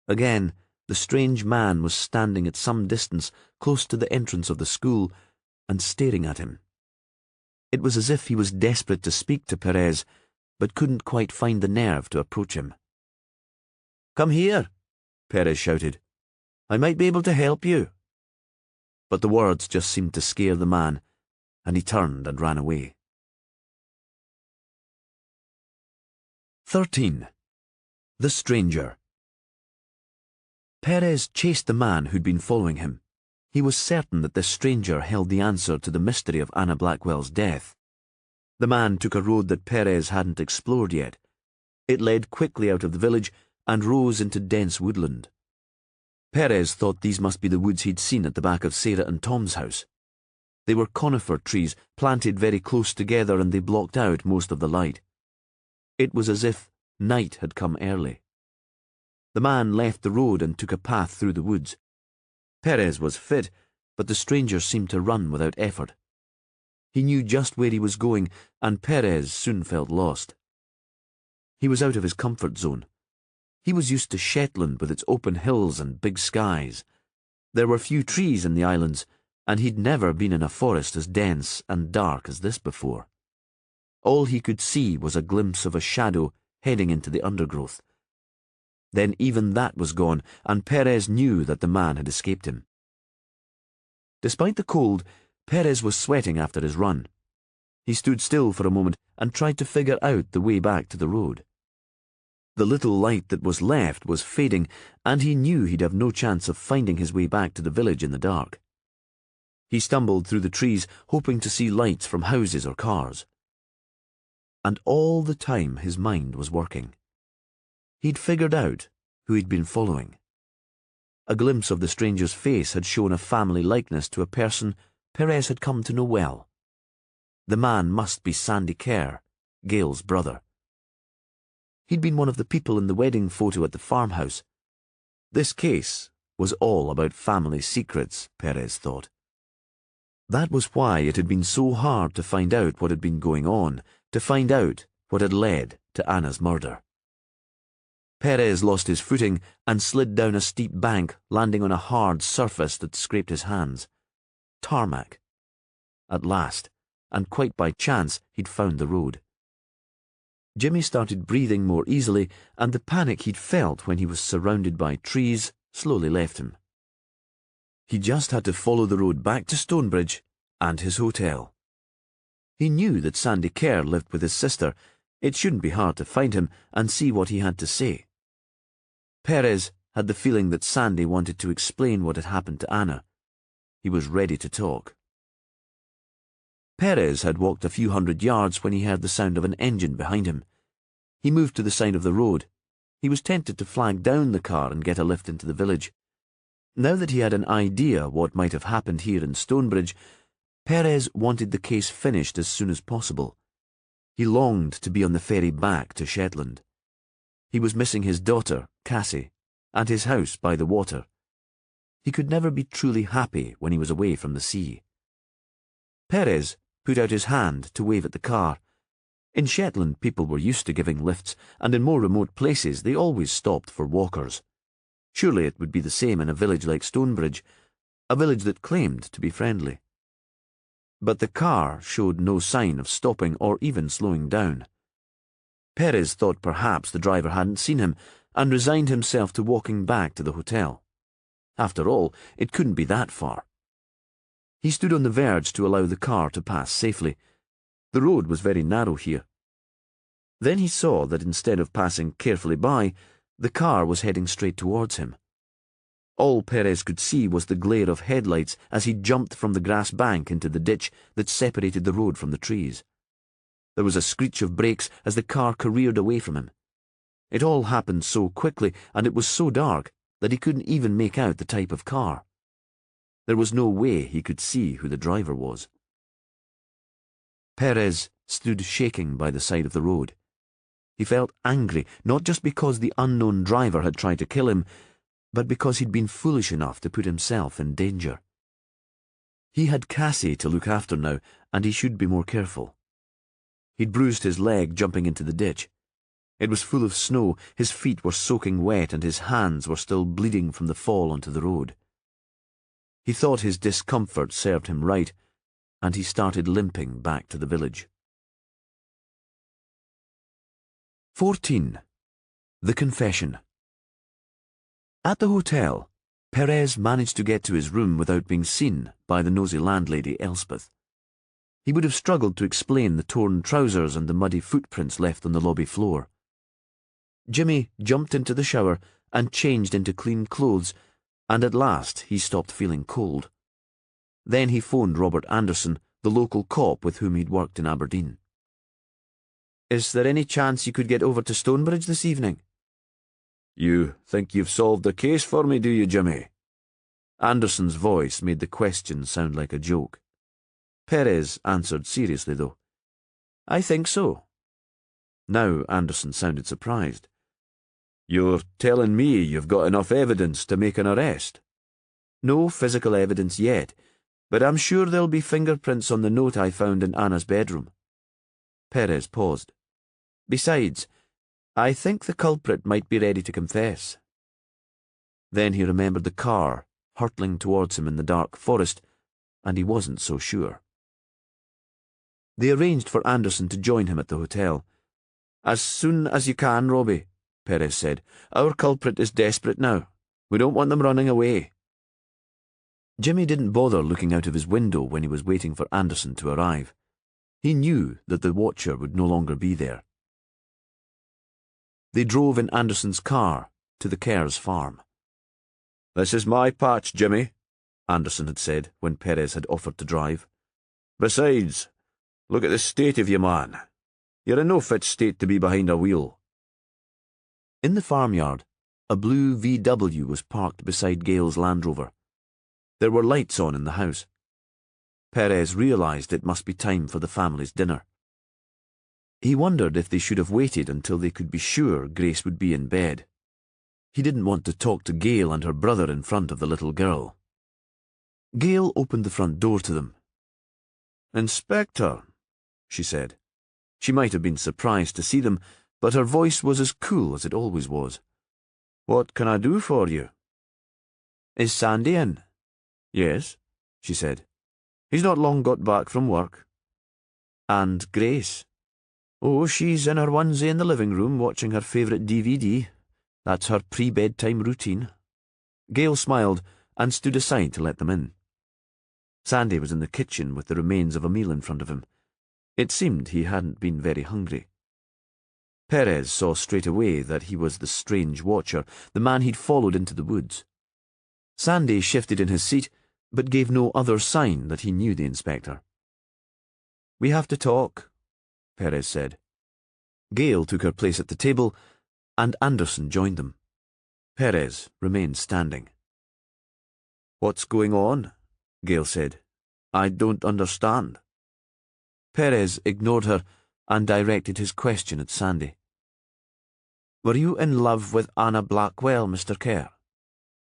Again, the strange man was standing at some distance close to the entrance of the school and staring at him. It was as if he was desperate to speak to Perez, but couldn't quite find the nerve to approach him. Come here, Perez shouted. I might be able to help you. But the words just seemed to scare the man, and he turned and ran away. 13. The Stranger. Perez chased the man who'd been following him. He was certain that this stranger held the answer to the mystery of Anna Blackwell's death. The man took a road that Perez hadn't explored yet. It led quickly out of the village and rose into dense woodland. Perez thought these must be the woods he'd seen at the back of Sarah and Tom's house. They were conifer trees planted very close together, and they blocked out most of the light. It was as if night had come early. The man left the road and took a path through the woods. Perez was fit, but the stranger seemed to run without effort. He knew just where he was going, and Perez soon felt lost. He was out of his comfort zone. He was used to Shetland with its open hills and big skies. There were few trees in the islands, and he'd never been in a forest as dense and dark as this before. All he could see was a glimpse of a shadow heading into the undergrowth. Then even that was gone, and Perez knew that the man had escaped him. Despite the cold, Perez was sweating after his run. He stood still for a moment and tried to figure out the way back to the road. The little light that was left was fading, and he knew he'd have no chance of finding his way back to the village in the dark. He stumbled through the trees, hoping to see lights from houses or cars. And all the time his mind was working. He'd figured out who he'd been following. A glimpse of the stranger's face had shown a family likeness to a person Perez had come to know well. The man must be Sandy Kerr, Gail's brother. He'd been one of the people in the wedding photo at the farmhouse. This case was all about family secrets, Perez thought. That was why it had been so hard to find out what had been going on, to find out what had led to Anna's murder. Perez lost his footing and slid down a steep bank, landing on a hard surface that scraped his hands. Tarmac. At last, and quite by chance, he'd found the road. Jimmy started breathing more easily, and the panic he'd felt when he was surrounded by trees slowly left him. He just had to follow the road back to Stonebridge and his hotel. He knew that Sandy Kerr lived with his sister. It shouldn't be hard to find him and see what he had to say. Perez had the feeling that Sandy wanted to explain what had happened to Anna. He was ready to talk. Perez had walked a few hundred yards when he heard the sound of an engine behind him. He moved to the side of the road. He was tempted to flag down the car and get a lift into the village. Now that he had an idea what might have happened here in Stonebridge, Perez wanted the case finished as soon as possible. He longed to be on the ferry back to Shetland. He was missing his daughter, Cassie, and his house by the water. He could never be truly happy when he was away from the sea. Perez put out his hand to wave at the car. In Shetland, people were used to giving lifts, and in more remote places they always stopped for walkers. Surely it would be the same in a village like Stonebridge, a village that claimed to be friendly. But the car showed no sign of stopping or even slowing down. Perez thought perhaps the driver hadn't seen him and resigned himself to walking back to the hotel. After all, it couldn't be that far. He stood on the verge to allow the car to pass safely. The road was very narrow here. Then he saw that instead of passing carefully by, the car was heading straight towards him. All Perez could see was the glare of headlights as he jumped from the grass bank into the ditch that separated the road from the trees. There was a screech of brakes as the car careered away from him. It all happened so quickly, and it was so dark that he couldn't even make out the type of car. There was no way he could see who the driver was. Perez stood shaking by the side of the road. He felt angry, not just because the unknown driver had tried to kill him, but because he'd been foolish enough to put himself in danger. He had Cassie to look after now, and he should be more careful. He'd bruised his leg jumping into the ditch. It was full of snow, his feet were soaking wet, and his hands were still bleeding from the fall onto the road. He thought his discomfort served him right, and he started limping back to the village. 14. The Confession. At the hotel, Perez managed to get to his room without being seen by the nosy landlady Elspeth. He would have struggled to explain the torn trousers and the muddy footprints left on the lobby floor. Jimmy jumped into the shower and changed into clean clothes, and at last he stopped feeling cold. Then he phoned Robert Anderson, the local cop with whom he'd worked in Aberdeen. "Is there any chance you could get over to Stonebridge this evening?" "You think you've solved the case for me, do you, Jimmy?" Anderson's voice made the question sound like a joke. Perez answered seriously, though. "I think so." Now Anderson sounded surprised. "You're telling me you've got enough evidence to make an arrest?" No physical evidence yet, but I'm sure there'll be fingerprints on the note I found in Anna's bedroom. Perez paused. Besides, I think the culprit might be ready to confess. Then he remembered the car hurtling towards him in the dark forest, and he wasn't so sure. They arranged for Anderson to join him at the hotel. As soon as you can, Robbie, Perez said. Our culprit is desperate now. We don't want them running away. Jimmy didn't bother looking out of his window when he was waiting for Anderson to arrive. He knew that the watcher would no longer be there. They drove in Anderson's car to the Kerrs farm. This is my patch, Jimmy, Anderson had said when Perez had offered to drive. Besides, look at the state of you, man. You're in no fit state to be behind a wheel. In the farmyard, a blue VW was parked beside Gale's Land Rover. There were lights on in the house. Perez realised it must be time for the family's dinner. He wondered if they should have waited until they could be sure Grace would be in bed. He didn't want to talk to Gale and her brother in front of the little girl. Gale opened the front door to them. Inspector, she said. She might have been surprised to see them, but her voice was as cool as it always was. What can I do for you? Is Sandy in? Yes, she said. He's not long got back from work. And Grace? Oh, she's in her onesie in the living room watching her favourite DVD. That's her pre-bedtime routine. Gale smiled and stood aside to let them in. Sandy was in the kitchen with the remains of a meal in front of him. It seemed he hadn't been very hungry. Perez saw straight away that he was the strange watcher, the man he'd followed into the woods. Sandy shifted in his seat, but gave no other sign that he knew the inspector. We have to talk, Perez said. Gale took her place at the table, and Anderson joined them. Perez remained standing. What's going on? Gale said. I don't understand. Perez ignored her and directed his question at Sandy. Were you in love with Anna Blackwell, Mr. Kerr?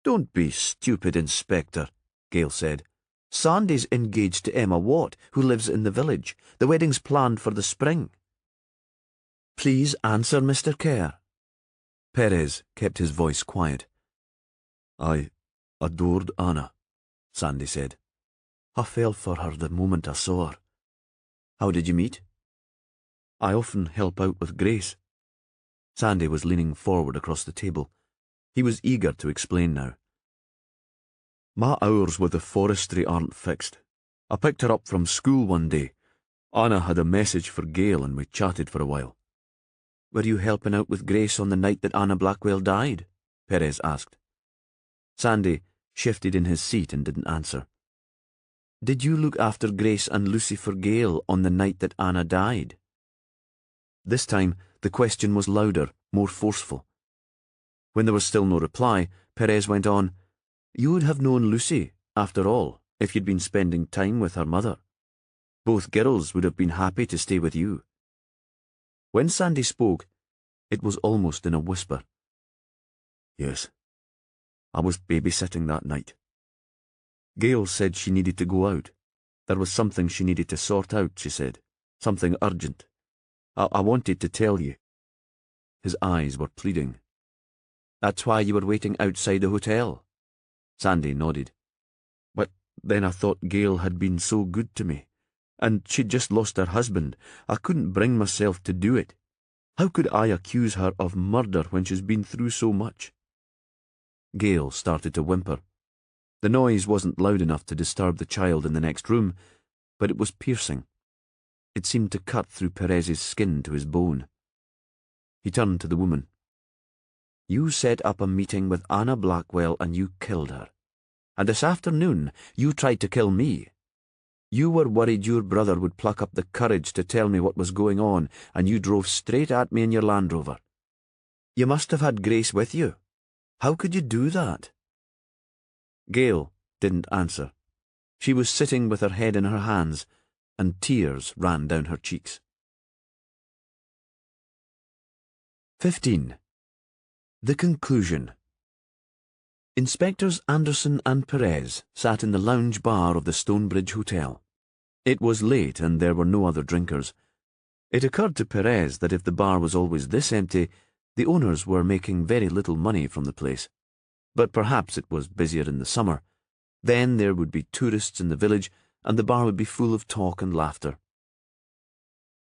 Don't be stupid, Inspector, Gale said. Sandy's engaged to Emma Watt, who lives in the village. The wedding's planned for the spring. Please answer, Mr. Kerr. Perez kept his voice quiet. I adored Anna, Sandy said. I fell for her the moment I saw her. How did you meet? I often help out with Grace. Sandy was leaning forward across the table. He was eager to explain now. My hours with the forestry aren't fixed. I picked her up from school one day. Anna had a message for Gale and we chatted for a while. Were you helping out with Grace on the night that Anna Blackwell died? Perez asked. Sandy shifted in his seat and didn't answer. Did you look after Grace and Lucifer Gale on the night that Anna died? This time the question was louder, more forceful. When there was still no reply, Perez went on, You would have known Lucy, after all, if you'd been spending time with her mother. Both girls would have been happy to stay with you. When Sandy spoke, it was almost in a whisper. Yes, I was babysitting that night. Gale said she needed to go out. There was something she needed to sort out, she said. Something urgent. I wanted to tell you. His eyes were pleading. That's why you were waiting outside the hotel? Sandy nodded. But then I thought Gale had been so good to me. And she'd just lost her husband. I couldn't bring myself to do it. How could I accuse her of murder when she's been through so much? Gale started to whimper. The noise wasn't loud enough to disturb the child in the next room, but it was piercing. It seemed to cut through Perez's skin to his bone. He turned to the woman. You set up a meeting with Anna Blackwell and you killed her. And this afternoon you tried to kill me. You were worried your brother would pluck up the courage to tell me what was going on, and you drove straight at me in your Land Rover. You must have had Grace with you. How could you do that? Gale didn't answer. She was sitting with her head in her hands, and tears ran down her cheeks. 15. The conclusion. Inspectors Anderson and Perez sat in the lounge bar of the Stonebridge Hotel. It was late and there were no other drinkers. It occurred to Perez that if the bar was always this empty, the owners were making very little money from the place. But perhaps it was busier in the summer. Then there would be tourists in the village and the bar would be full of talk and laughter.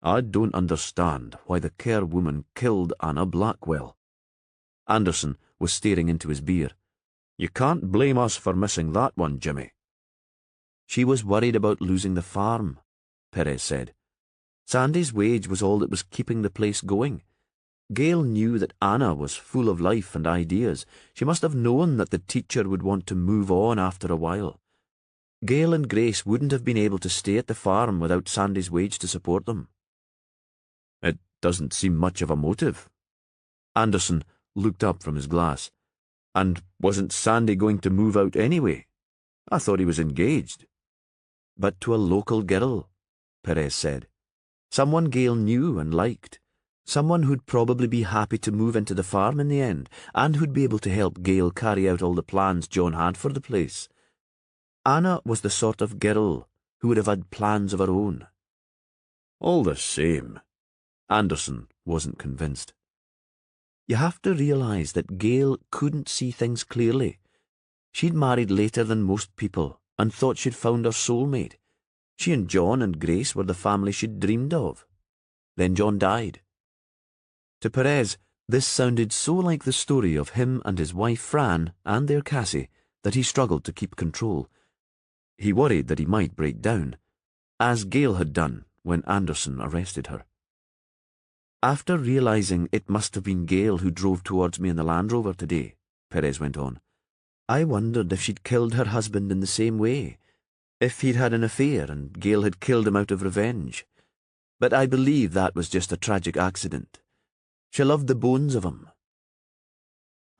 "I don't understand why the Kerr woman killed Anna Blackwell." Anderson was staring into his beer. "You can't blame us for missing that one, Jimmy." "She was worried about losing the farm," Perez said. "Sandy's wage was all that was keeping the place going. Gail knew that Anna was full of life and ideas. She must have known that the teacher would want to move on after a while. Gail and Grace wouldn't have been able to stay at the farm without Sandy's wage to support them." "It doesn't seem much of a motive." Anderson looked up from his glass. "And wasn't Sandy going to move out anyway? I thought he was engaged." "But to a local girl," Perez said. "Someone Gail knew and liked. Someone who'd probably be happy to move into the farm in the end, and who'd be able to help Gail carry out all the plans John had for the place. Anna was the sort of girl who would have had plans of her own." "All the same," Anderson wasn't convinced. "You have to realize that Gail couldn't see things clearly. She'd married later than most people and thought she'd found her soulmate. She and John and Grace were the family she'd dreamed of. Then John died." To Perez, this sounded so like the story of him and his wife Fran and their Cassie that he struggled to keep control. He worried that he might break down, as Gail had done when Anderson arrested her. "After realizing it must have been Gail who drove towards me in the Land Rover today," Perez went on, "I wondered if she'd killed her husband in the same way, if he'd had an affair and Gail had killed him out of revenge. But I believe that was just a tragic accident. She loved the bones of him."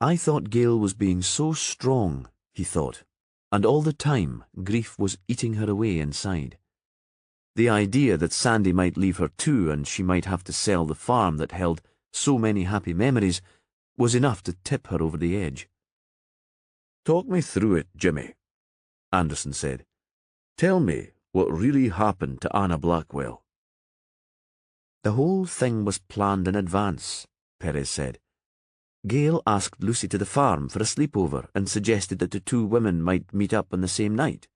"I thought Gail was being so strong," he thought, and all the time grief was eating her away inside. The idea that Sandy might leave her too and she might have to sell the farm that held so many happy memories was enough to tip her over the edge. "Talk me through it, Jimmy," Anderson said. "Tell me what really happened to Anna Blackwell." "The whole thing was planned in advance," Perez said. "Gail asked Lucy to the farm for a sleepover and suggested that the two women might meet up on the same night.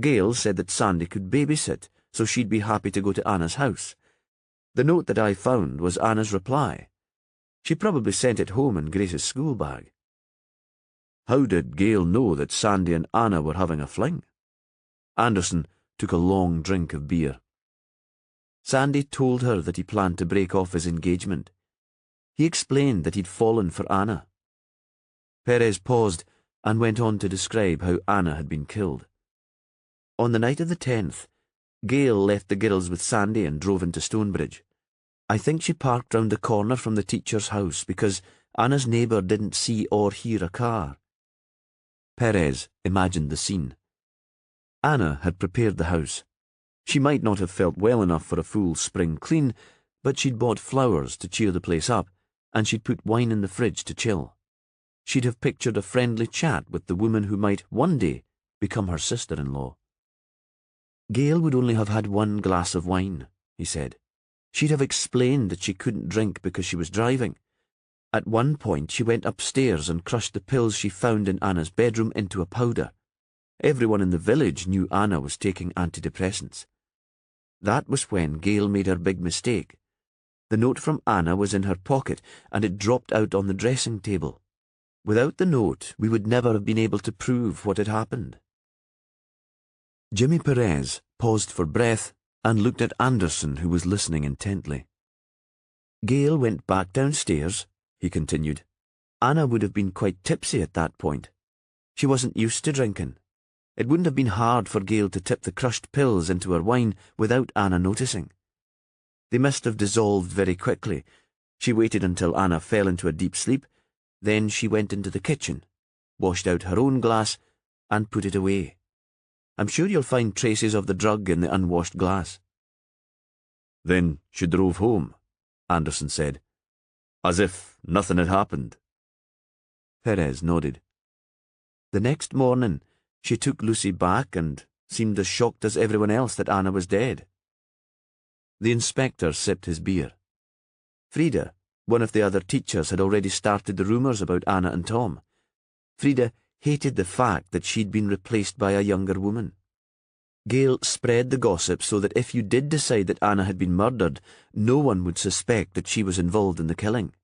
Gail said that Sandy could babysit, so she'd be happy to go to Anna's house. The note that I found was Anna's reply. She probably sent it home in Grace's school bag." "How did Gail know that Sandy and Anna were having a fling?" Anderson took a long drink of beer. "Sandy told her that he planned to break off his engagement. He explained that he'd fallen for Anna." Perez paused and went on to describe how Anna had been killed. "On the night of the 10th, Gail left the girls with Sandy and drove into Stonebridge. I think she parked round the corner from the teacher's house because Anna's neighbour didn't see or hear a car." Perez imagined the scene. Anna had prepared the house. She might not have felt well enough for a full spring clean, but she'd bought flowers to cheer the place up, and she'd put wine in the fridge to chill. She'd have pictured a friendly chat with the woman who might one day become her sister-in-law. "Gail would only have had one glass of wine," he said. "She'd have explained that she couldn't drink because she was driving. At one point she went upstairs and crushed the pills she found in Anna's bedroom into a powder. Everyone in the village knew Anna was taking antidepressants. That was when Gail made her big mistake. The note from Anna was in her pocket and it dropped out on the dressing table. Without the note, we would never have been able to prove what had happened." Jimmy Perez paused for breath and looked at Anderson, who was listening intently. "Gail went back downstairs," he continued. "Anna would have been quite tipsy at that point. She wasn't used to drinking. It wouldn't have been hard for Gail to tip the crushed pills into her wine without Anna noticing. They must have dissolved very quickly. She waited until Anna fell into a deep sleep. Then she went into the kitchen, washed out her own glass, and put it away. I'm sure you'll find traces of the drug in the unwashed glass." "Then she drove home," Anderson said, "as if nothing had happened." Perez nodded. The next morning, she took Lucy back and seemed as shocked as everyone else that Anna was dead. The inspector sipped his beer. Frida, one of the other teachers, had already started the rumours about Anna and Tom. Frida hated the fact that she'd been replaced by a younger woman. Gail spread the gossip so that if you did decide that Anna had been murdered, no one would suspect that she was involved in the killing.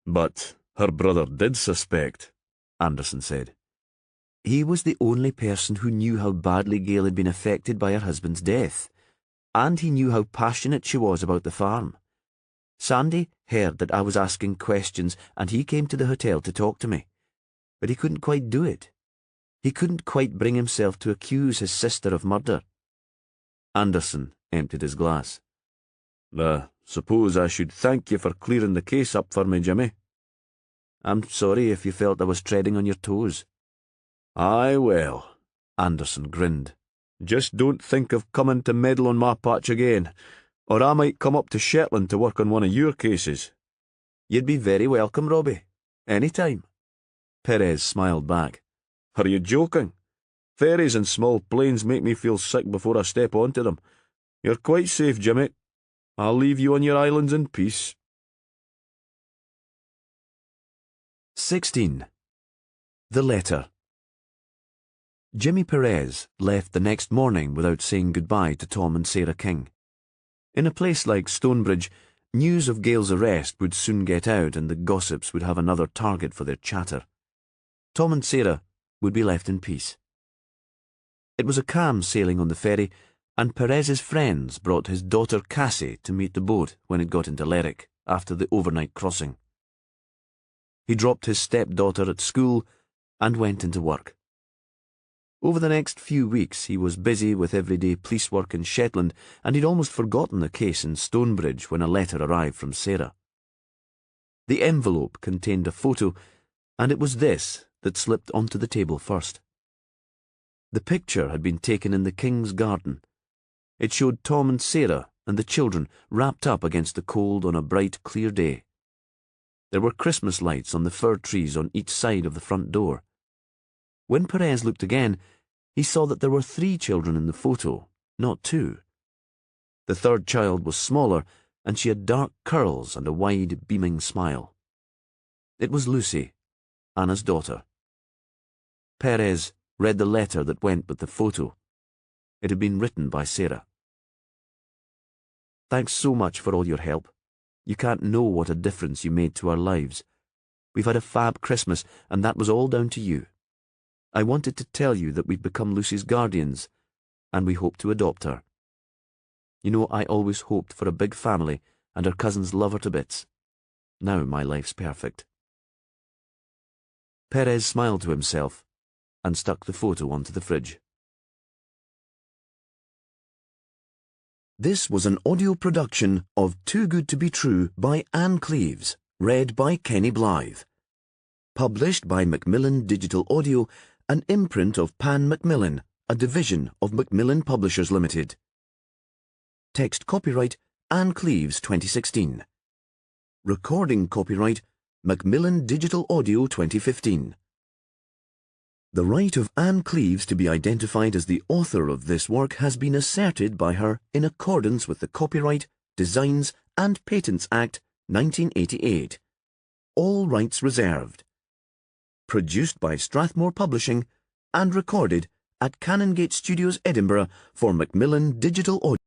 But her brother did suspect, Anderson said. He was the only person who knew how badly Gail had been affected by her husband's death, and he knew how passionate she was about the farm. Sandy heard that I was asking questions, and he came to the hotel to talk to me. But he couldn't quite do it. He couldn't quite bring himself to accuse his sister of murder. Anderson emptied his glass. Suppose I should thank you for clearing the case up for me, Jimmy. I'm sorry if you felt I was treading on your toes. Aye, well, Anderson grinned. Just don't think of coming to meddle on my patch again, or I might come up to Shetland to work on one of your cases. You'd be very welcome, Robbie. Any time. Perez smiled back. Are you joking? Ferries and small planes make me feel sick before I step onto them. You're quite safe, Jimmy. I'll leave you on your islands in peace. 16. The Letter. Jimmy Perez left the next morning without saying goodbye to Tom and Sarah King. In a place like Stonebridge, news of Gail's arrest would soon get out and the gossips would have another target for their chatter. Tom and Sarah would be left in peace. It was a calm sailing on the ferry, and Perez's friends brought his daughter Cassie to meet the boat when it got into Lerwick after the overnight crossing. He dropped his stepdaughter at school and went into work. Over the next few weeks he was busy with everyday police work in Shetland, and he'd almost forgotten the case in Stonebridge when a letter arrived from Sarah. The envelope contained a photo, and it was this that slipped onto the table first. The picture had been taken in the King's garden. It showed Tom and Sarah and the children wrapped up against the cold on a bright, clear day. There were Christmas lights on the fir trees on each side of the front door. When Perez looked again, he saw that there were 3 children in the photo, not 2. The third child was smaller, and she had dark curls and a wide, beaming smile. It was Lucy, Anna's daughter. Perez read the letter that went with the photo. It had been written by Sarah. Thanks so much for all your help. You can't know what a difference you made to our lives. We've had a fab Christmas, and that was all down to you. I wanted to tell you that we've become Lucy's guardians, and we hope to adopt her. You know, I always hoped for a big family, and her cousins love her to bits. Now my life's perfect. Perez smiled to himself and stuck the photo onto the fridge. This was an audio production of Too Good to Be True by Ann Cleeves, read by Kenny Blythe. Published by Macmillan Digital Audio, an imprint of Pan Macmillan, a division of Macmillan Publishers Limited. Text copyright Ann Cleeves 2016. Recording copyright Macmillan Digital Audio 2015. The right of Ann Cleeves to be identified as the author of this work has been asserted by her in accordance with the Copyright, Designs and Patents Act 1988. All rights reserved. Produced by Strathmore Publishing and recorded at Canongate Studios, Edinburgh for Macmillan Digital Audio.